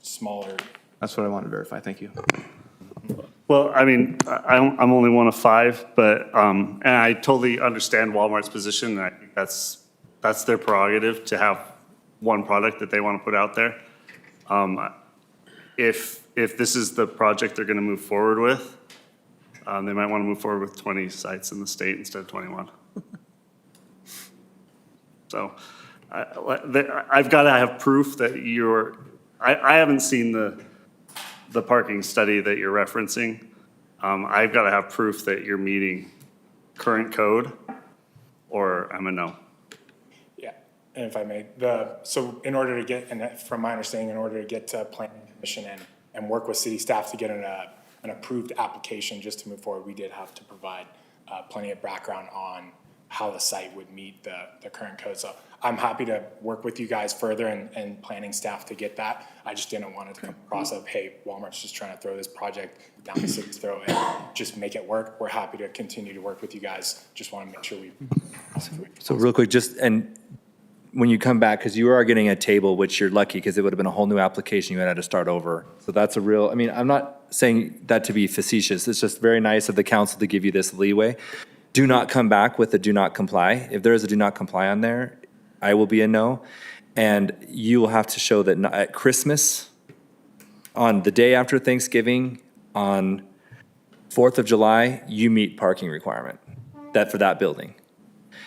smaller. that's what I want to verify. Thank you. Well, I mean, I'm only one of five, but, and I totally understand Walmart's position, and I think that's their prerogative to have one product that they want to put out there. If this is the project they're going to move forward with, they might want to move forward with 20 sites in the state instead of 21. So I've got to have proof that I haven't seen the parking study that you're referencing. I've got to have proof that you're meeting current code, or I'm a no. Yeah, and if I may, so in order to get, and from my understanding, in order to get to planning commission and work with city staff to get an approved application just to move forward, we did have to provide plenty of background on how the site would meet the current code. So I'm happy to work with you guys further and planning staff to get that. I just didn't want it to come across of, hey, Walmart's just trying to throw this project down the city's throat and just make it work. We're happy to continue to work with you guys. Just want to make sure we. So real quick, and when you come back, because you are getting a table, which you're lucky, because it would have been a whole new application, you had to start over. So that's I mean, I'm not saying that to be facetious. It's just very nice of the council to give you this leeway. Do not come back with a do not comply. If there is a do not comply on there, I will be a no. And you will have to show that at Christmas, on the day after Thanksgiving, on 4th of July, you meet parking requirement for that building.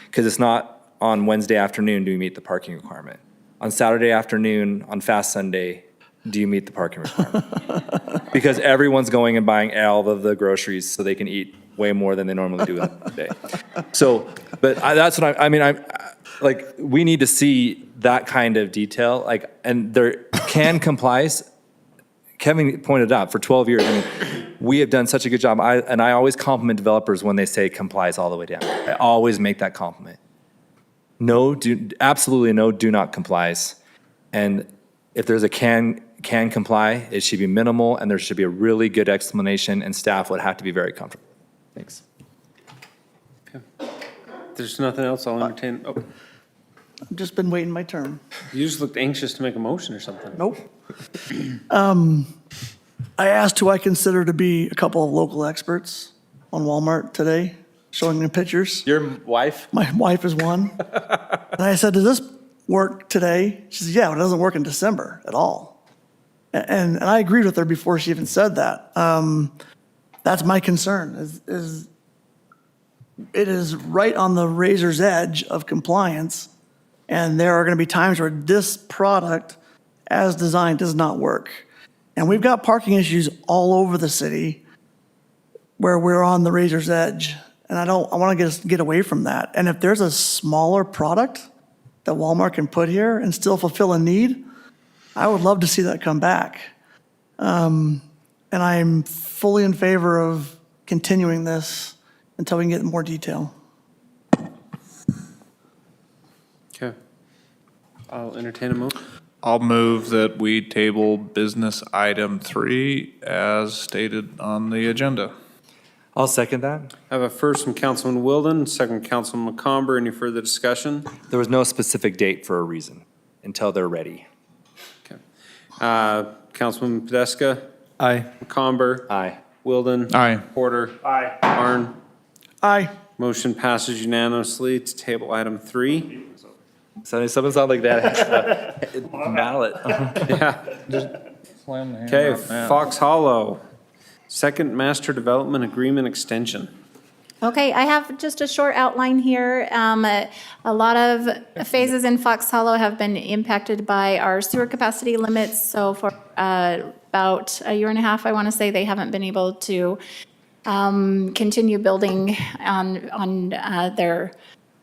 Because it's not on Wednesday afternoon do you meet the parking requirement. On Saturday afternoon, on Fast Sunday, do you meet the parking requirement? Because everyone's going and buying all of the groceries so they can eat way more than they normally do in a day. So, but that's what I mean, like, we need to see that kind of detail, like, and there can complies. Kevin pointed out, for 12 years, I mean, we have done such a good job. I always compliment developers when they say complies all the way down. I always make that compliment. Absolutely no do not complies. And if there's a can comply, it should be minimal, and there should be a really good explanation, and staff would have to be very comfortable. Thanks. Okay. If there's nothing else, I'll entertain. Oh, I've just been waiting my turn. you just looked anxious to make a motion or something. Nope. I asked who I consider to be a couple of local experts on Walmart today, showing them pictures. Your wife? My wife is one. And I said, does this work today? She said, yeah, it doesn't work in December at all. And I agreed with her before she even said that. That's my concern, is it is right on the razor's edge of compliance, and there are going to be times where this product, as designed, does not work. And we've got parking issues all over the city where we're on the razor's edge, and I want to get away from that. And if there's a smaller product that Walmart can put here and still fulfill a need, I would love to see that come back. And I'm fully in favor of continuing this until we can get more detail. Okay. I'll entertain a motion. I'll move that we table business item 3 as stated on the agenda. I'll second that. I have a first from Councilman Wilden, second Councilman McComber. Any further discussion? There was no specific date for a reason, until they're ready. Okay. Councilman Podeska? Aye. McComber? Aye. Wilden? Aye. Porter? Aye. Arn? Aye. Motion passes unanimously to table item 3. Someone sound like that. Mallet. Yeah. Okay, Fox Hollow, second master development agreement extension. Okay, I have just a short outline here. A lot of phases in Fox Hollow have been impacted by our sewer capacity limits. So for about a year and a half, I want to say, they haven't been able to continue building on their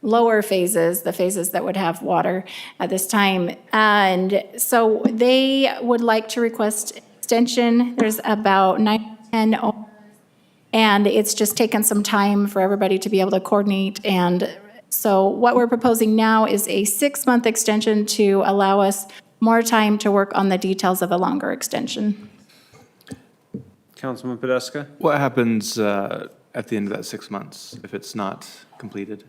lower phases, the phases that would have water at this time. And so they would like to request extension. There's about 9, 10 owners, and it's just taken some time for everybody to be able to coordinate. And so what we're proposing now is a 6-month extension to allow us more time to work on the details of a longer extension. Councilman Podeska? What happens at the end of that 6 months if it's not completed?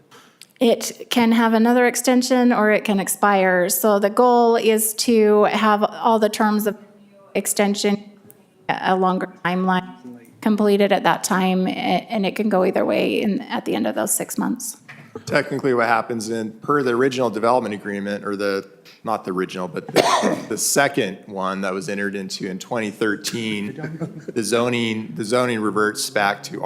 It can have another extension or it can expire. So the goal is to have all the terms of extension, a longer timeline completed at that time, and it can go either way at the end of those 6 months. Technically, what happens per the original development agreement, or not the original, but the second one that was entered into in 2013, the zoning reverts back to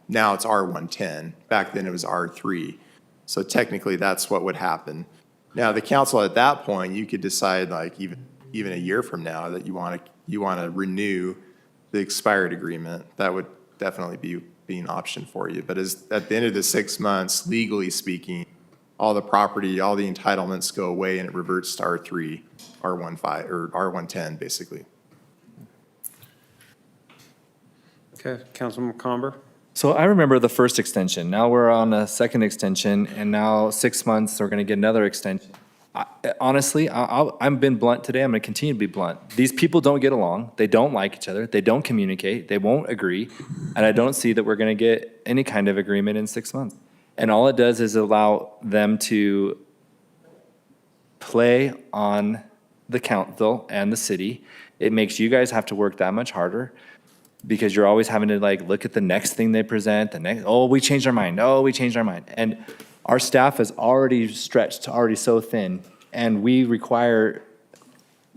now it's R110. Back then it was R3. So technically that's what would happen. Now the council at that point, you could decide, like even a year from now, that you want to renew the expired agreement. That would definitely be an option for you. But at the end of the 6 months, legally speaking, all the property, all the entitlements go away and it reverts to R3, R15, or R110, basically. Okay, Councilman McComber? So I remember the first extension. Now we're on a second extension, and now 6 months, we're going to get another extension. Honestly, I've been blunt today. I'm going to continue to be blunt. These people don't get along. They don't like each other. They don't communicate. They won't agree. And I don't see that we're going to get any kind of agreement in 6 months. And all it does is allow them to play on the council and the city. It makes you guys have to work that much harder, because you're always having to look at the next thing they present, we changed our mind, we changed our mind. And our staff is already stretched, already so thin, and we require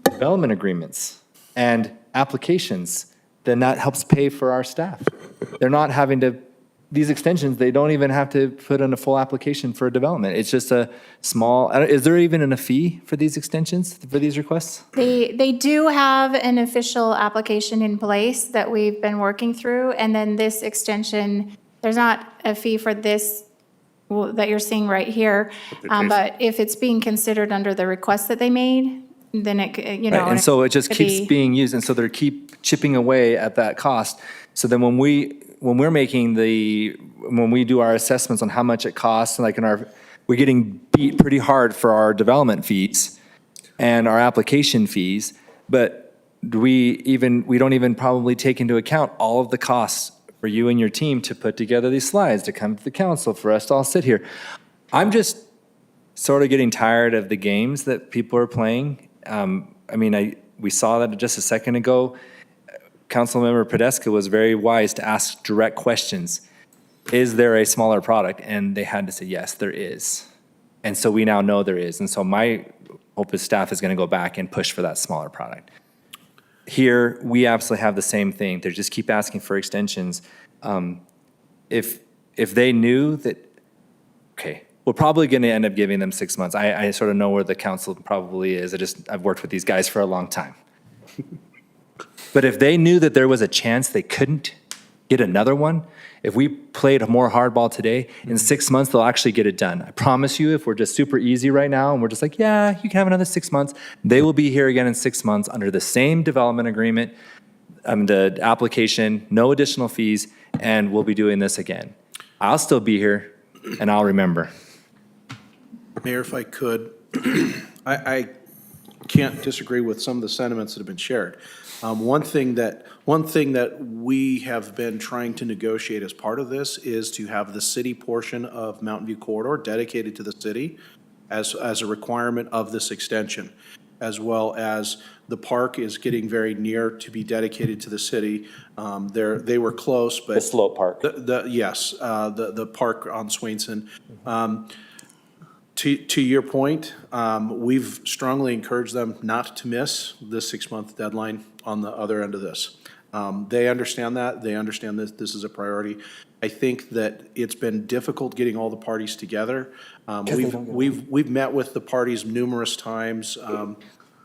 development agreements and applications. Then that helps pay for our staff. They're not having to, these extensions, they don't even have to put in a full application for a development. It's just a small, is there even a fee for these extensions, for these requests? They do have an official application in place that we've been working through, and then this extension, there's not a fee for this that you're seeing right here, but if it's being considered under the request that they made, then it, Right, and so it just keeps being used, and so they keep chipping away at that cost. So then when we do our assessments on how much it costs, we're getting beat pretty hard for our development fees and our application fees, but we don't even probably take into account all of the costs for you and your team to put together these slides, to come to the council, for us to all sit here. I'm just sort of getting tired of the games that people are playing. We saw that just a second ago. Councilmember Podeska was very wise to ask direct questions. Is there a smaller product? And they had to say, yes, there is. And so we now know there is. And so my hope is staff is going to go back and push for that smaller product. Here, we absolutely have the same thing. They just keep asking for extensions. If they knew that, okay, we're probably going to end up giving them 6 months. I sort of know where the council probably is. I've worked with these guys for a long time. But if they knew that there was a chance they couldn't get another one, if we played more hardball today, in 6 months, they'll actually get it done. I promise you, if we're just super easy right now and we're just yeah, you can have another 6 months, they will be here again in 6 months under the same development agreement, the application, no additional fees, and we'll be doing this again. I'll still be here, and I'll remember. Mayor, if I could, I can't disagree with some of the sentiments that have been shared. One thing that we have been trying to negotiate as part of this is to have the city portion of Mountain View Corridor dedicated to the city as a requirement of this extension, as well as the park is getting very near to be dedicated to the city. They were close, but. The slope park. Yes, the park on Swainson. To your point, we've strongly encouraged them not to miss the 6-month deadline on the other end of this. They understand that. They understand that this is a priority. I think that it's been difficult getting all the parties together. We've met with the parties numerous times.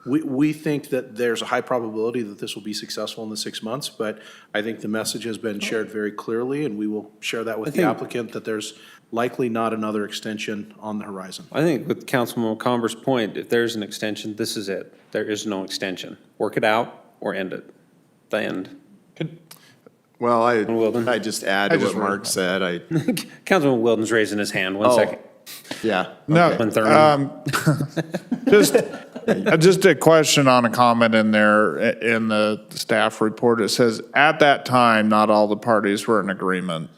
We think that there's a high probability that this will be successful in the 6 months, but I think the message has been shared very clearly, and we will share that with the applicant, that there's likely not another extension on the horizon. I think with Councilman McComber's point, if there's an extension, this is it. There is no extension. Work it out or end it. The end. Well, Wilden? I just add to what Mark said. Councilman Wilden's raising his hand. One second. Yeah. No, just a question on a comment in there, in the staff report. It says, at that time, not all the parties were in agreement.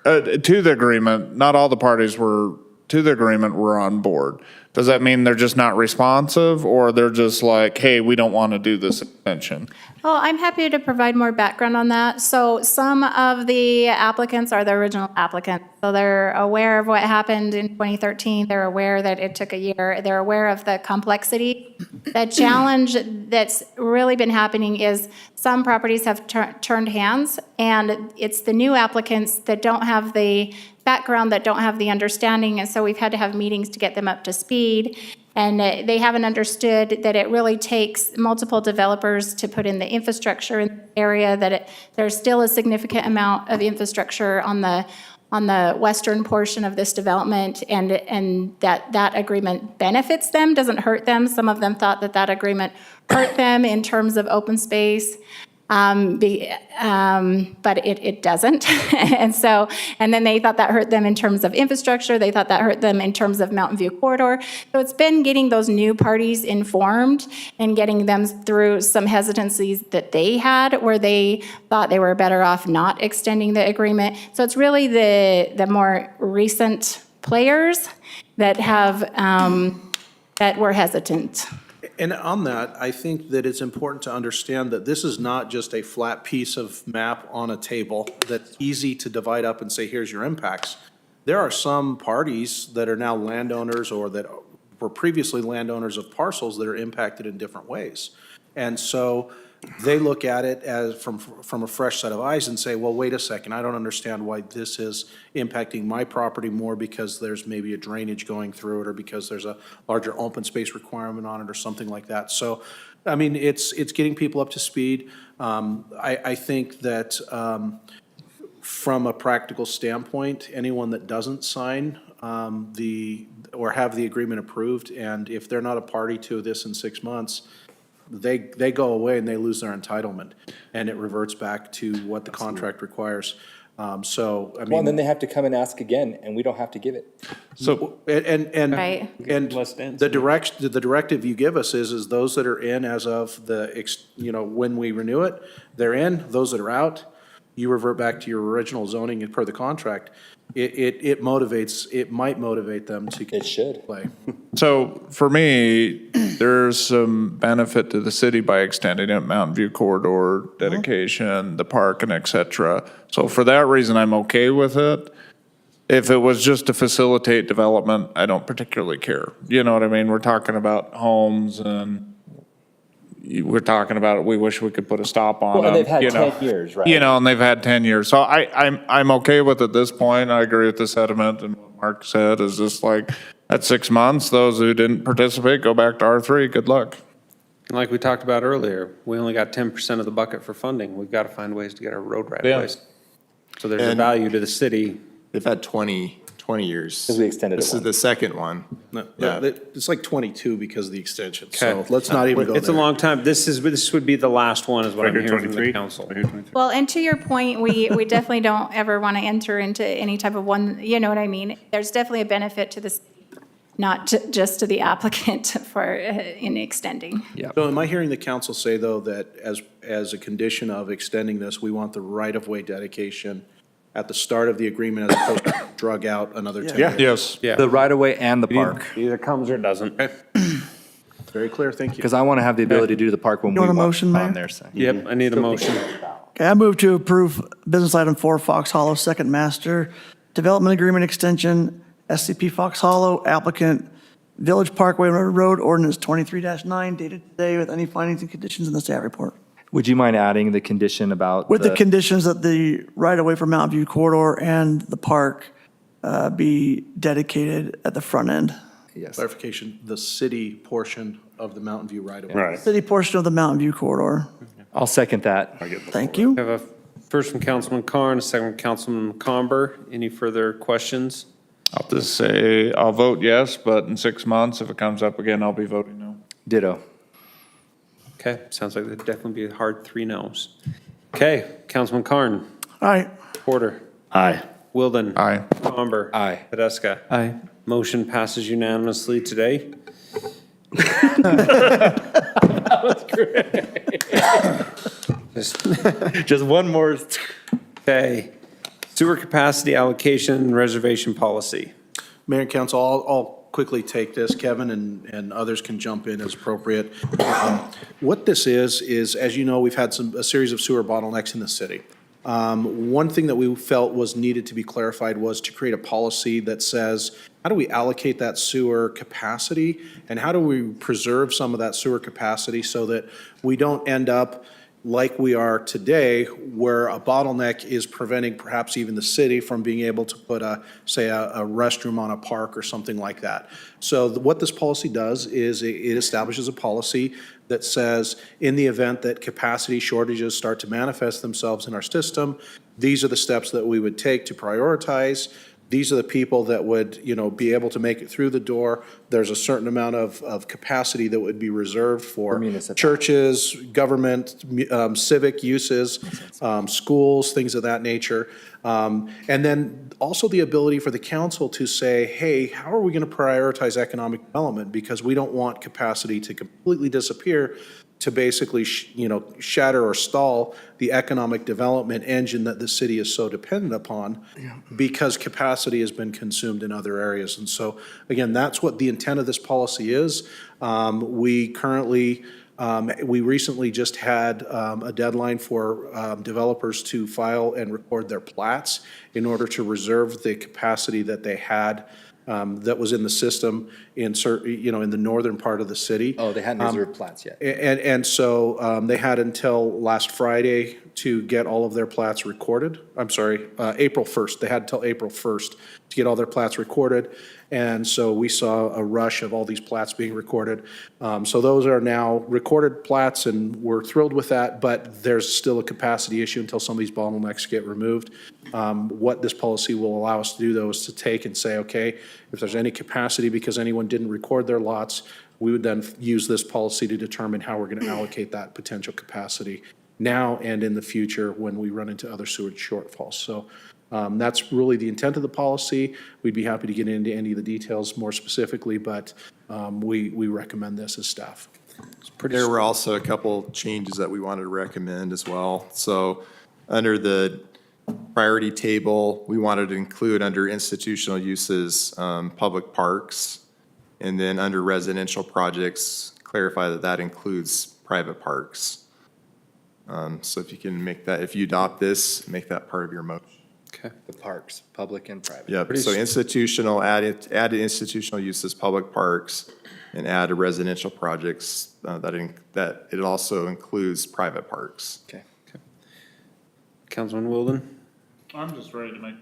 To the agreement, not all the parties were, to the agreement were on board. Does that mean they're just not responsive, or they're just like, hey, we don't want to do this extension? Well, I'm happy to provide more background on that. So some of the applicants are the original applicants. So they're aware of what happened in 2013. They're aware that it took a year. They're aware of the complexity. The challenge that's really been happening is some properties have turned hands, and it's the new applicants that don't have the background, that don't have the understanding, and so we've had to have meetings to get them up to speed. And they haven't understood that it really takes multiple developers to put in the infrastructure in the area, that there's still a significant amount of infrastructure on the western portion of this development, and that agreement benefits them, doesn't hurt them. Some of them thought that agreement hurt them in terms of open space. But it doesn't. and then they thought that hurt them in terms of infrastructure. They thought that hurt them in terms of Mountain View Corridor. So it's been getting those new parties informed and getting them through some hesitancies that they had, where they thought they were better off not extending the agreement. So it's really the more recent players that have, that were hesitant. And on that, I think that it's important to understand that this is not just a flat piece of map on a table that's easy to divide up and say, here's your impacts. There are some parties that are now landowners, or that were previously landowners of parcels, that are impacted in different ways. And so they look at it as from a fresh set of eyes and say, well, wait a second, I don't understand why this is impacting my property more, because there's maybe a drainage going through it, or because there's a larger open space requirement on it, or something like that. So, I mean, it's getting people up to speed. I think that from a practical standpoint, anyone that doesn't sign or have the agreement approved, and if they're not a party to this in 6 months, they go away and they lose their entitlement, and it reverts back to what the contract requires. So, I mean. Well, and then they have to come and ask again, and we don't have to give it. So, Right. and the directive you give us is those that are in as of when we renew it, they're in. Those that are out, you revert back to your original zoning and per the contract. It might motivate them to. It should. Play. So for me, there's some benefit to the city by extending it, Mountain View Corridor, dedication, the park, and et cetera. So for that reason, I'm okay with it. If it was just to facilitate development, I don't particularly care. You know what I mean? We're talking about homes, and we're talking about it. We wish we could put a stop on Well, and them. they've had 10 years, right? You know, and they've had 10 years. So I'm okay with it at this point. I agree with the sentiment, and what Mark said is just like, at 6 months, those who didn't participate, go back to R3. Good luck. And like we talked about earlier, we only got 10% of the bucket for funding. We've got to find ways to get our road right of ways. So there's a value to the city. They've had 20 years. Because we extended it This is the second one. No, Yeah. it's like 22 because of the extension. So Okay. let's not even go there. It's a long time. This would be the last one, is what I'm hearing from the council. Well, and to your point, we definitely don't ever want to enter into any type of one, you know what I mean? There's definitely a benefit to this, not just to the applicant for in extending. So am I hearing the council say, though, that as a condition of extending this, we want the right-of-way dedication at the start of the agreement as opposed to drug out another 10 years? Yes. Yeah. The right-of-way and the park. Either comes or doesn't. Very clear, thank you. Because I want to have the ability to do the park when You we want a want motion, Mayor? on there. So. Yep, I need a motion. Okay, I move to approve business item 4, Fox Hollow Second Master Development Agreement Extension, SCP Fox Hollow, applicant Village Parkway Road Ordinance 23-9, dated today, with any findings and conditions in the staff report. Would you mind adding the condition about? With the conditions that the right-of-way for Mountain View corridor and the park be dedicated at the front end. Yes. Clarification, the city portion of the Mountain View right-of-way. Right. City portion of the Mountain View corridor. I'll second that. Thank you. We have a first from Councilman Carn, a second from Councilman McComber. Any further questions? I'll just say, I'll vote yes, but in 6 months, if it comes up again, I'll be voting no. Ditto. Okay, sounds like there'd definitely be a hard 3 no's. Okay, Councilman Carn. Aye. Porter. Aye. Wilden. Aye. McComber. Aye. Tedesca. Aye. Motion passes unanimously today. Just one more. Okay, sewer capacity allocation and reservation policy. Mayor and council, I'll quickly take this, Kevin, and others can jump in as appropriate. What this is, as you know, we've had a series of sewer bottlenecks in the city. One thing that we felt was needed to be clarified was to create a policy that says, how do we allocate that sewer capacity? And how do we preserve some of that sewer capacity so that we don't end up like we are today, where a bottleneck is preventing perhaps even the city from being able to put say a restroom on a park or something like that. So what this policy does is it establishes a policy that says, in the event that capacity shortages start to manifest themselves in our system, these are the steps that we would take to prioritize. These are the people that would, be able to make it through the door. There's a certain amount of capacity that would be reserved for churches, government, civic uses, schools, things of that nature. And then also the ability for the council to say, hey, how are we going to prioritize economic development? Because we don't want capacity to completely disappear, to basically, shatter or stall the economic development engine that the city is so dependent upon, because capacity has been consumed in other areas. And so, again, that's what the intent of this policy is. We recently just had a deadline for developers to file and record their plats in order to reserve the capacity that they had that was in the system in in the northern part of the city. Oh, they hadn't reserved plats yet. And so they had until last Friday to get all of their plats recorded. I'm sorry, April 1st. They had until April 1st to get all their plats recorded. And so we saw a rush of all these plats being recorded. So those are now recorded plats, and we're thrilled with that, but there's still a capacity issue until some of these bottlenecks get removed. What this policy will allow us to do, though, is to take and say, okay, if there's any capacity because anyone didn't record their lots, we would then use this policy to determine how we're going to allocate that potential capacity now and in the future when we run into other sewage shortfalls. So that's really the intent of the policy. We'd be happy to get into any of the details more specifically, but we recommend this as staff. There were also a couple changes that we wanted to recommend as well. So under the priority table, we wanted to include under institutional uses, public parks, and then under residential projects, clarify that that includes private parks. So if you can make that, if you adopt this, make that part of your motion. Okay. The parks, public and private. Yep, so institutional, add institutional uses, public parks, and add to residential projects, that it also includes private parks. Okay. Councilman Wilden? I'm just ready to make.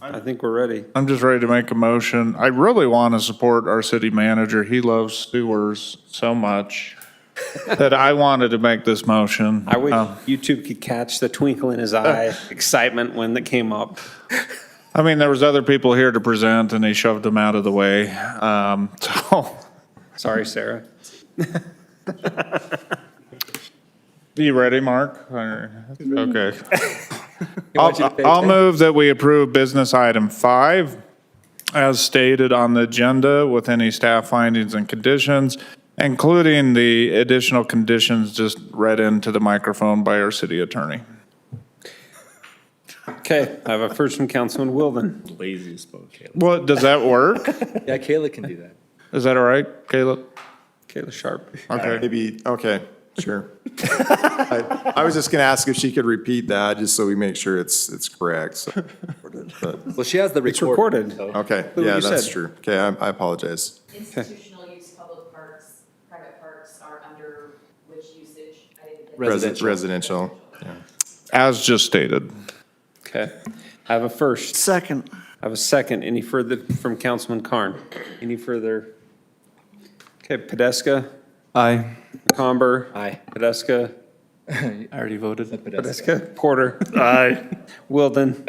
I think we're ready. I'm just ready to make a motion. I really want to support our city manager. He loves sewers so much that I wanted to make this motion. I wish YouTube could catch the twinkle in his eye, excitement when that came up. I mean, there was other people here to present, and he shoved them out of the way. Sorry, Sarah. You ready, Mark? Okay. I'll move that we approve business item 5 as stated on the agenda with any staff findings and conditions, including the additional conditions just read into the microphone by our city attorney. Okay, I have a first from Councilman Wilden. Lazy spoke, Kayla. What, does that work? Yeah, Kayla can do that. Is that all right, Kayla? Kayla Sharp. Okay. Maybe, okay, sure. I was just going to ask if she could repeat that, just so we make sure it's correct. So. Well, she has the It's recorded. Okay, what yeah, you that's said. true. Okay, I apologize. Institutional use, public parks, private parks are under which usage? I didn't Residential. As just stated. Okay. I have a first. Second. I have a second. Any further from Councilman Carn? Any further? Okay, Podeska, Aye. Comber. Aye. Podeska, I already voted. Podeska, Porter, Aye. Wilden,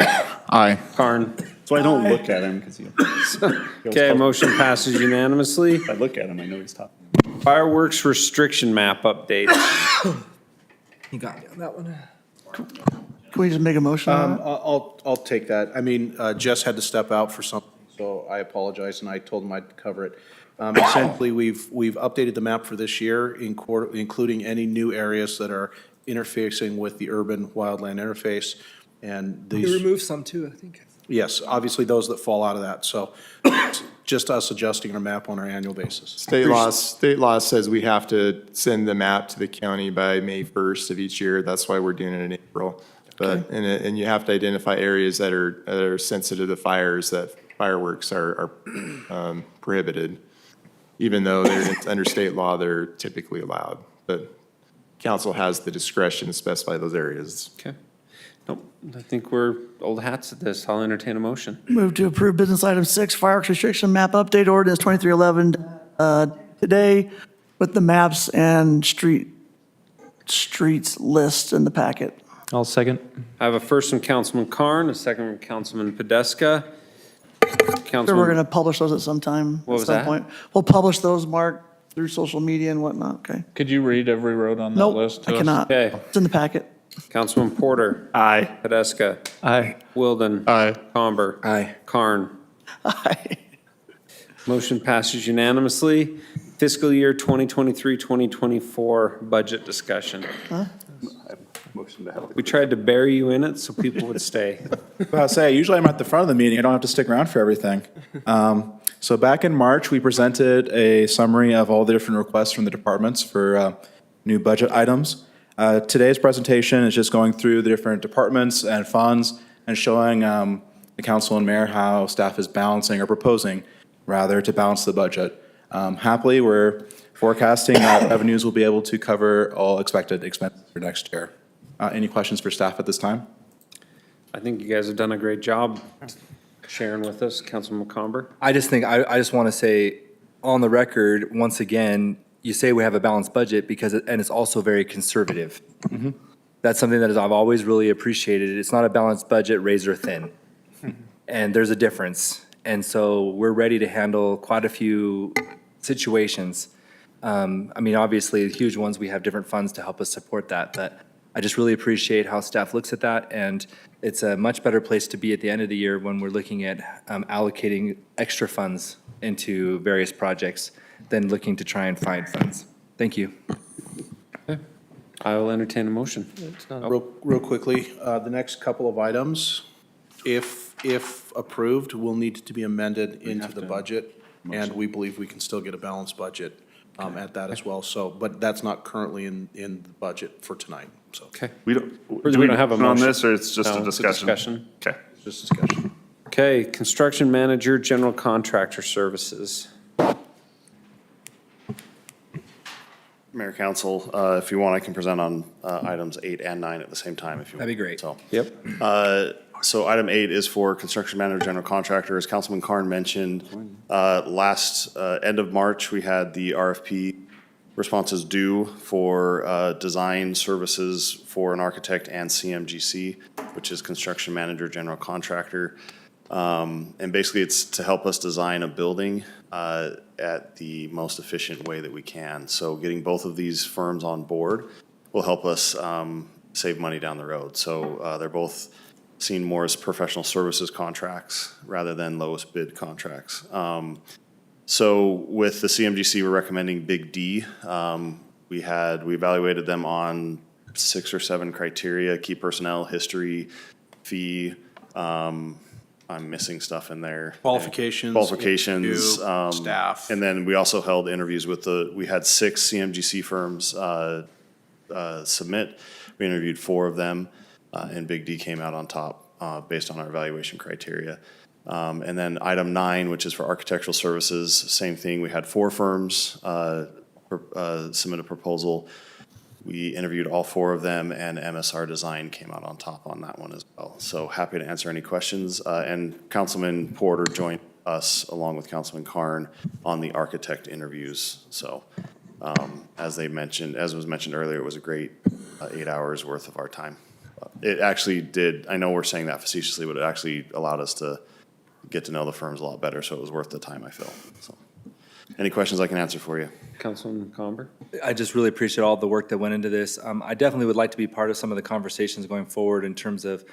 Aye. Carn. So I don't look at him because Okay, motion passes unanimously. if I look at him, I know he's talking. Fireworks restriction map update. You got me on that one. Can we just make a motion on that? I'll take that. I mean, Jess had to step out for something, so I apologize, and I told him I'd cover it. Essentially, we've updated the map for this year, including any new areas that are interfacing with the urban wildland interface. And You these, removed some too, I think. yes, obviously those that fall out of that. So just us adjusting our map on our annual basis. State law says we have to send the map to the county by May 1st of each year. That's why we're doing it in April. But, and you have to identify areas that are sensitive to fires, that fireworks are prohibited. Even though they're under state law, they're typically allowed. But council has the discretion to specify those areas. Okay. Nope, I think we're old hats at this. I'll entertain a motion. Move to approve business item 6, fireworks restriction map update ordinance 2311 today with the maps and streets list in the packet. I'll second. I have a first from Councilman Carn, a second from Councilman Podeska. So we're going to publish those at some time. What was at some that? point. We'll publish those, Mark, through social media and whatnot, okay? Could you read every road on that Nope, list? I cannot. Okay. It's in the packet. Councilman Porter. Aye. Podeska. Aye. Wilden. Aye. Comber. Aye. Carn. Aye. Motion passes unanimously. Fiscal year 2023-2024 budget discussion. Motion to help. We tried to bury you in it so people would stay. I'll say, usually I'm at the front of the meeting. I don't have to stick around for everything. So back in March, we presented a summary of all the different requests from the departments for new budget items. Today's presentation is just going through the different departments and funds and showing the council and mayor how staff is balancing or proposing, rather, to balance the budget. Happily, we're forecasting that revenues will be able to cover all expected expenses for next year. Any questions for staff at this time? I think you guys have done a great job sharing with us, Councilman McComber. I just think, I just want to say, on the record, once again, you say we have a balanced budget because, and it's also very conservative. That's something that I've always really appreciated. It's not a balanced budget, razor thin. And there's a difference. And so we're ready to handle quite a few situations. I mean, obviously, the huge ones, we have different funds to help us support that. But I just really appreciate how staff looks at that. And it's a much better place to be at the end of the year when we're looking at allocating extra funds into various projects than looking to try and find funds. Thank you. I will entertain a motion. Real quickly, the next couple of items, if approved, will need to be amended into the budget, and we believe we can still get a balanced budget at that as well. So, but that's not currently in the budget for tonight, so. Okay. We don't, We don't have a on motion. this, or it's just No, a it's a discussion? discussion. Okay. Just discussion. Okay, construction manager, general contractor services. Mayor, Council, if you want, I can present on items 8 and 9 at the same time if you want. That'd be great. So, Yep. so item 8 is for construction manager, general contractor. As Councilman Carn mentioned, last end of March, we had the RFP responses due for design services for an architect and CMGC, which is construction manager, general contractor. And basically, it's to help us design a building at the most efficient way that we can. So getting both of these firms on board will help us save money down the road. So they're both seen more as professional services contracts rather than lowest bid contracts. So with the CMGC, we're recommending Big D. We evaluated them on 6 or 7 criteria: key personnel, history, fee. I'm missing stuff in there. Qualifications, staff. And then we also held interviews with we had 6 CMGC firms submit. We interviewed 4 of them, and Big D came out on top based on our evaluation criteria. And then item 9, which is for architectural services, same thing. We had 4 firms submit a proposal. We interviewed all 4 of them, and MSR Design came out on top on that one as well. So happy to answer any questions. And Councilman Porter joined us, along with Councilman Karn, on the architect interviews. So as was mentioned earlier, it was a great 8 hours worth of our time. It actually did, I know we're saying that facetiously, but it actually allowed us to get to know the firms a lot better, so it was worth the time, I feel. So, any questions I can answer for you? Councilman Comber? I just really appreciate all the work that went into this. I definitely would like to be part of some of the conversations going forward in terms of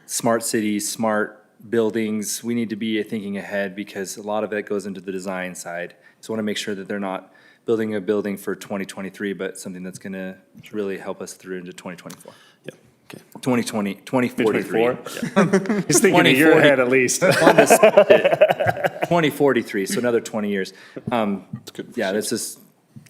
smart cities, smart buildings. We need to be thinking ahead because a lot of it goes into the design side. So I want to make sure that they're not building a building for 2023, but something that's going to really help us through into 2024. Yeah. Okay. 2043. He's thinking a year ahead at least. 2043, so another 20 years. Yeah,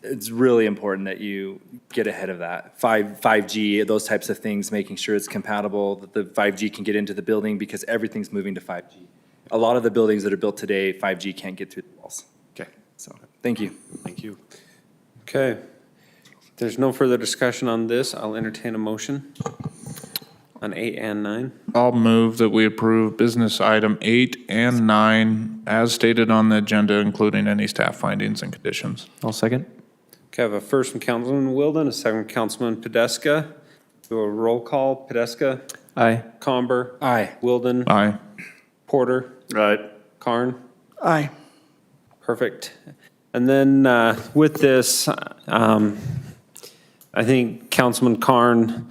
it's really important that you get ahead of that. 5G, those types of things, making sure it's compatible, that the 5G can get into the building because everything's moving to 5G. A lot of the buildings that are built today, 5G can't get through the walls. Okay. So, thank you. Thank you. Okay. If there's no further discussion on this, I'll entertain a motion on 8 and 9. I'll move that we approve business item 8 and 9 as stated on the agenda, including any staff findings and conditions. I'll second. Okay, I have a first from Councilman Wilden, a second from Councilman Podeska. Do a roll call. Podeska? Aye. Comber? Aye. Wilden? Aye. Porter? Right. Karn? Aye. Perfect. And then with this, I think Councilman Karn,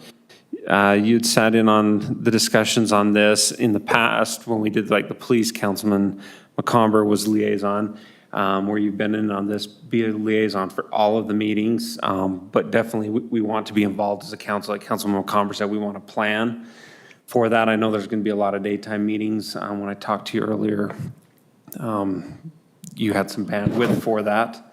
you'd sat in on the discussions on this in the past when we did like the police. Councilman McComber was liaison, where you've been in on this, be a liaison for all of the meetings. But definitely we want to be involved as a council. Like Councilman McComber said, we want to plan for that. I know there's going to be a lot of daytime meetings. When I talked to you earlier, you had some bandwidth for that.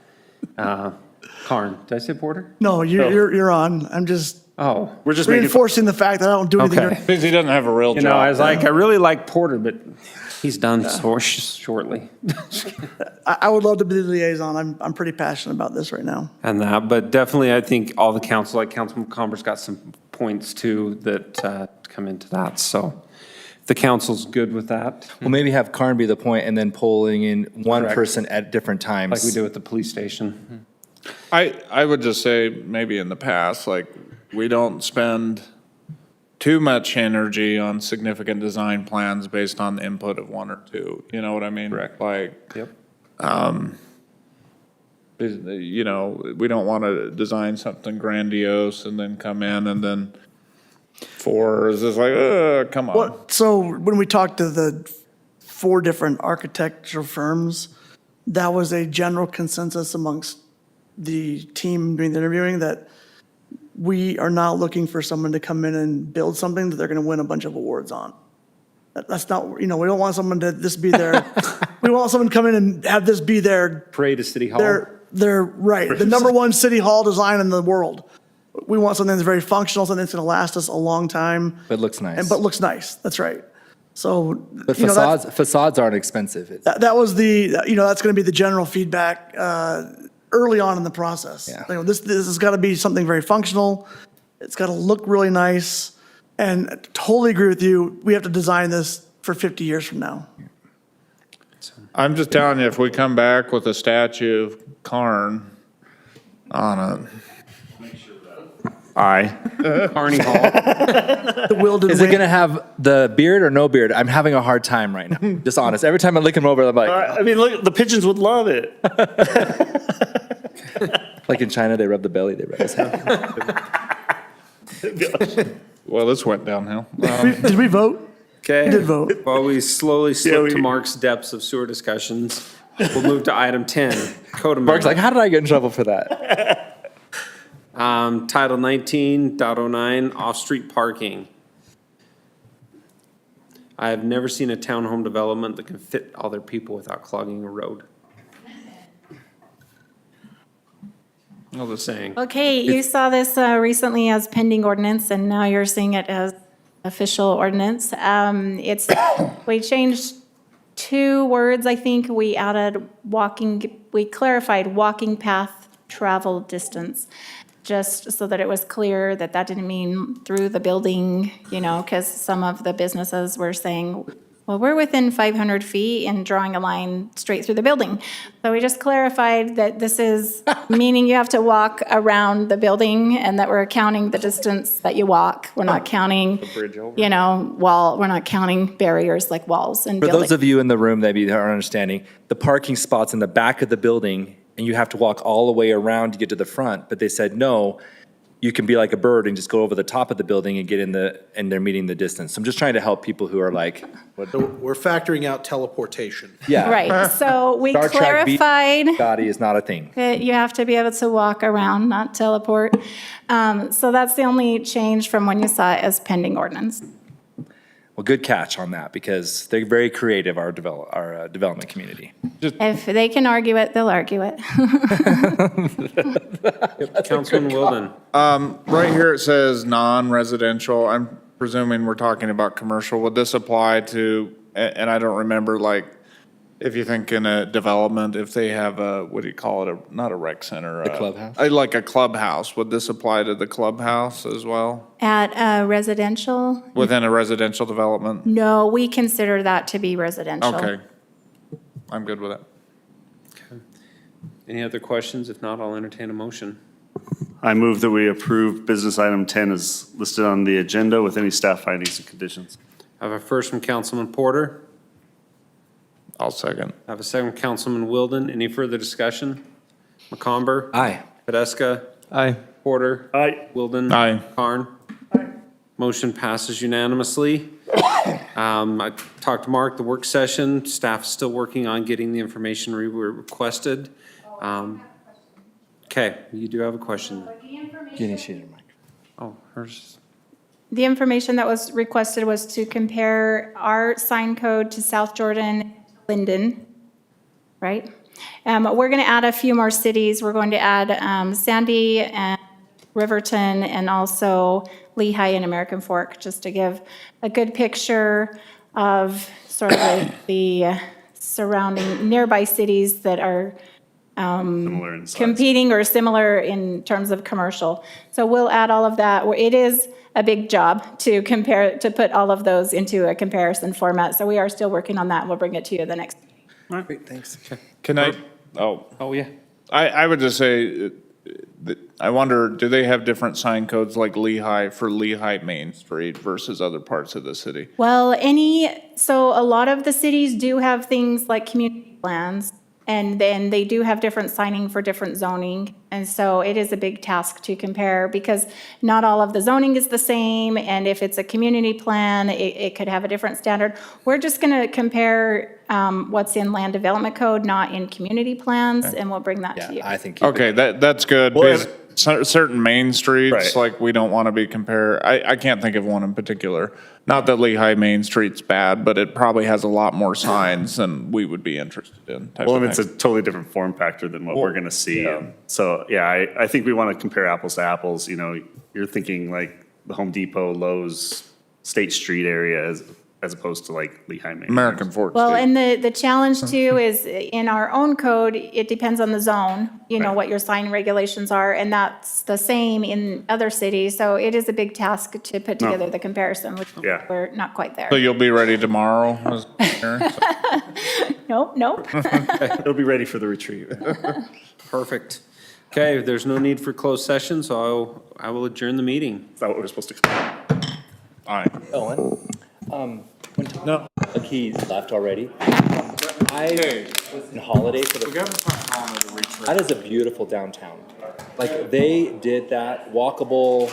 Karn, did I say Porter? No, you're on. I'm just We're just making reinforcing the fact that I don't do anything. Okay. Because he doesn't have a real You job. know, I was like, I really like Porter, but he's done so shortly. I would love to be the liaison. I'm pretty passionate about this right now. And that, but definitely, I think all the council, like Councilman Comber's got some points too that come into that. So if the council's good with that, Well, maybe have Karn be the point and then polling in one Correct. person at different times. like we do at the police station. I would just say maybe in the past, like, we don't spend too much energy on significant design plans based on the input of 1 or 2. You know what I mean? Correct. Like, Yep. you know, we don't want to design something grandiose and then come in and then 4 is just like, come on. What, so when we talked to the 4 different architectural firms, that was a general consensus amongst the team doing the interviewing that we are not looking for someone to come in and build something that they're going to win a bunch of awards on. That's not, we don't want someone to just be there. We want someone to come in and have this be their, Parade to City Hall. they're right, the #1 city hall design in the world. We want something that's very functional, something that's going to last us a long time. But looks nice. But looks nice, that's right. So, But that's- facades aren't expensive. that was that's going to be the general feedback early on in the process. Yeah. This has got to be something very functional. It's got to look really nice. And I totally agree with you. We have to design this for 50 years from now. I'm just telling you, if we come back with a statue of Karn on it. Aye. Carney Hall. The Wilden Is it Wing. going to have the beard or no beard? I'm having a hard time right now. Just honest. Every time I look him over, I'm like, I mean, look, the pigeons would love it. like in China, they rub the belly, they rub his head. Well, this went downhill. Did we vote? Okay. We did vote. While we slowly slip we- to Mark's depths of sewer discussions, we'll move to item 10, Code Mark's Amendment. like, how did I get in trouble for that? Title 19.09, off-street parking. I have never seen a townhome development that can fit all their people without clogging a road. I'm just saying. Okay, you saw this recently as pending ordinance, and now you're seeing it as official ordinance. We changed 2 words, I think. We added we clarified walking path travel distance. just so that it was clear that that didn't mean through the building, you know, because some of the businesses were saying, well, we're within 500 feet and drawing a line straight through the building. So we just clarified that this is meaning you have to walk around the building and that we're counting the distance that you walk. We're not counting, you know, we're not counting barriers like walls and For buildings. those of you in the room that maybe aren't understanding, the parking spots in the back of the building, and you have to walk all the way around to get to the front, but they said, no, you can be like a bird and just go over the top of the building and get in and they're meeting the distance. So I'm just trying to help people who are like, what? So we're factoring out teleportation. Yeah. Right, so we Star Trek beat clarified Scotty is not a thing. that you have to be able to walk around, not teleport. So that's the only change from when you saw it as pending ordinance. Well, good catch on that, because they're very creative, our development community. If they can argue it, they'll argue it. Councilman Wilden. Right here it says non-residential. I'm presuming we're talking about commercial. Would this apply to, and I don't remember, like, if you think in a development, if they have a, what do you call it, not a rec center. A clubhouse? Like a clubhouse, would this apply to the clubhouse as well? At residential, Within a residential development? no, we consider that to be residential. Okay. I'm good with it. Any other questions? If not, I'll entertain a motion. I move that we approve business item 10 as listed on the agenda with any staff findings and conditions. I have a first from Councilman Porter. I'll second. I have a second from Councilman Wilden. Any further discussion? McComber? Aye. Podeska? Aye. Porter? Aye. Wilden? Aye. Carn? Motion passes unanimously. I talked to Mark, the work session, staff is still working on getting the information we were requested. Okay, you do have a question. You initiated your mic. Oh, hers. The information that was requested was to compare our sign code to South Jordan, Linden, right? We're going to add a few more cities. We're going to add Sandy and Riverton and also Lehigh and American Fork, just to give a good picture of sort of the surrounding nearby cities that are Similar in size. competing or similar in terms of commercial. So we'll add all of that. It is a big job to compare, to put all of those into a comparison format. So we are still working on that. We'll bring it to you the next. Great, thanks. Can I, Oh, yeah. I would just say, that I wonder, do they have different sign codes like Lehigh for Lehigh Main Street versus other parts of the city? Well, so a lot of the cities do have things like community plans, and then they do have different signing for different zoning. And so it is a big task to compare because not all of the zoning is the same. And if it's a community plan, it could have a different standard. We're just going to compare what's in land development code, not in community plans, and we'll bring that to you. Yeah, I think. Okay, that's good. Well, Because certain main streets, Right. like, we don't want to be compare, I can't think of one in particular. Not that Lehigh Main Street's bad, but it probably has a lot more signs than we would be interested in. type Well, of and it's a thing. totally different form factor than what we're going to see. So, yeah, I think we want to compare apples to apples. You know, you're thinking like the Home Depot, Lowe's, State Street area as opposed to like Lehigh Main. American Fork Well, State. and the challenge too is in our own code, it depends on the zone, you know, what your sign regulations are, and that's the same in other cities. So it is a big task to put together the comparison, which Yeah. we're not quite there. So you'll be ready tomorrow? Nope. It'll be ready for the retreat. Perfect. Okay, there's no need for closed session, so I will adjourn the meeting. Is that what we're supposed to? All right. Owen, No. he left already. I was in Holiday for the. That is a beautiful downtown. Like, they did that walkable.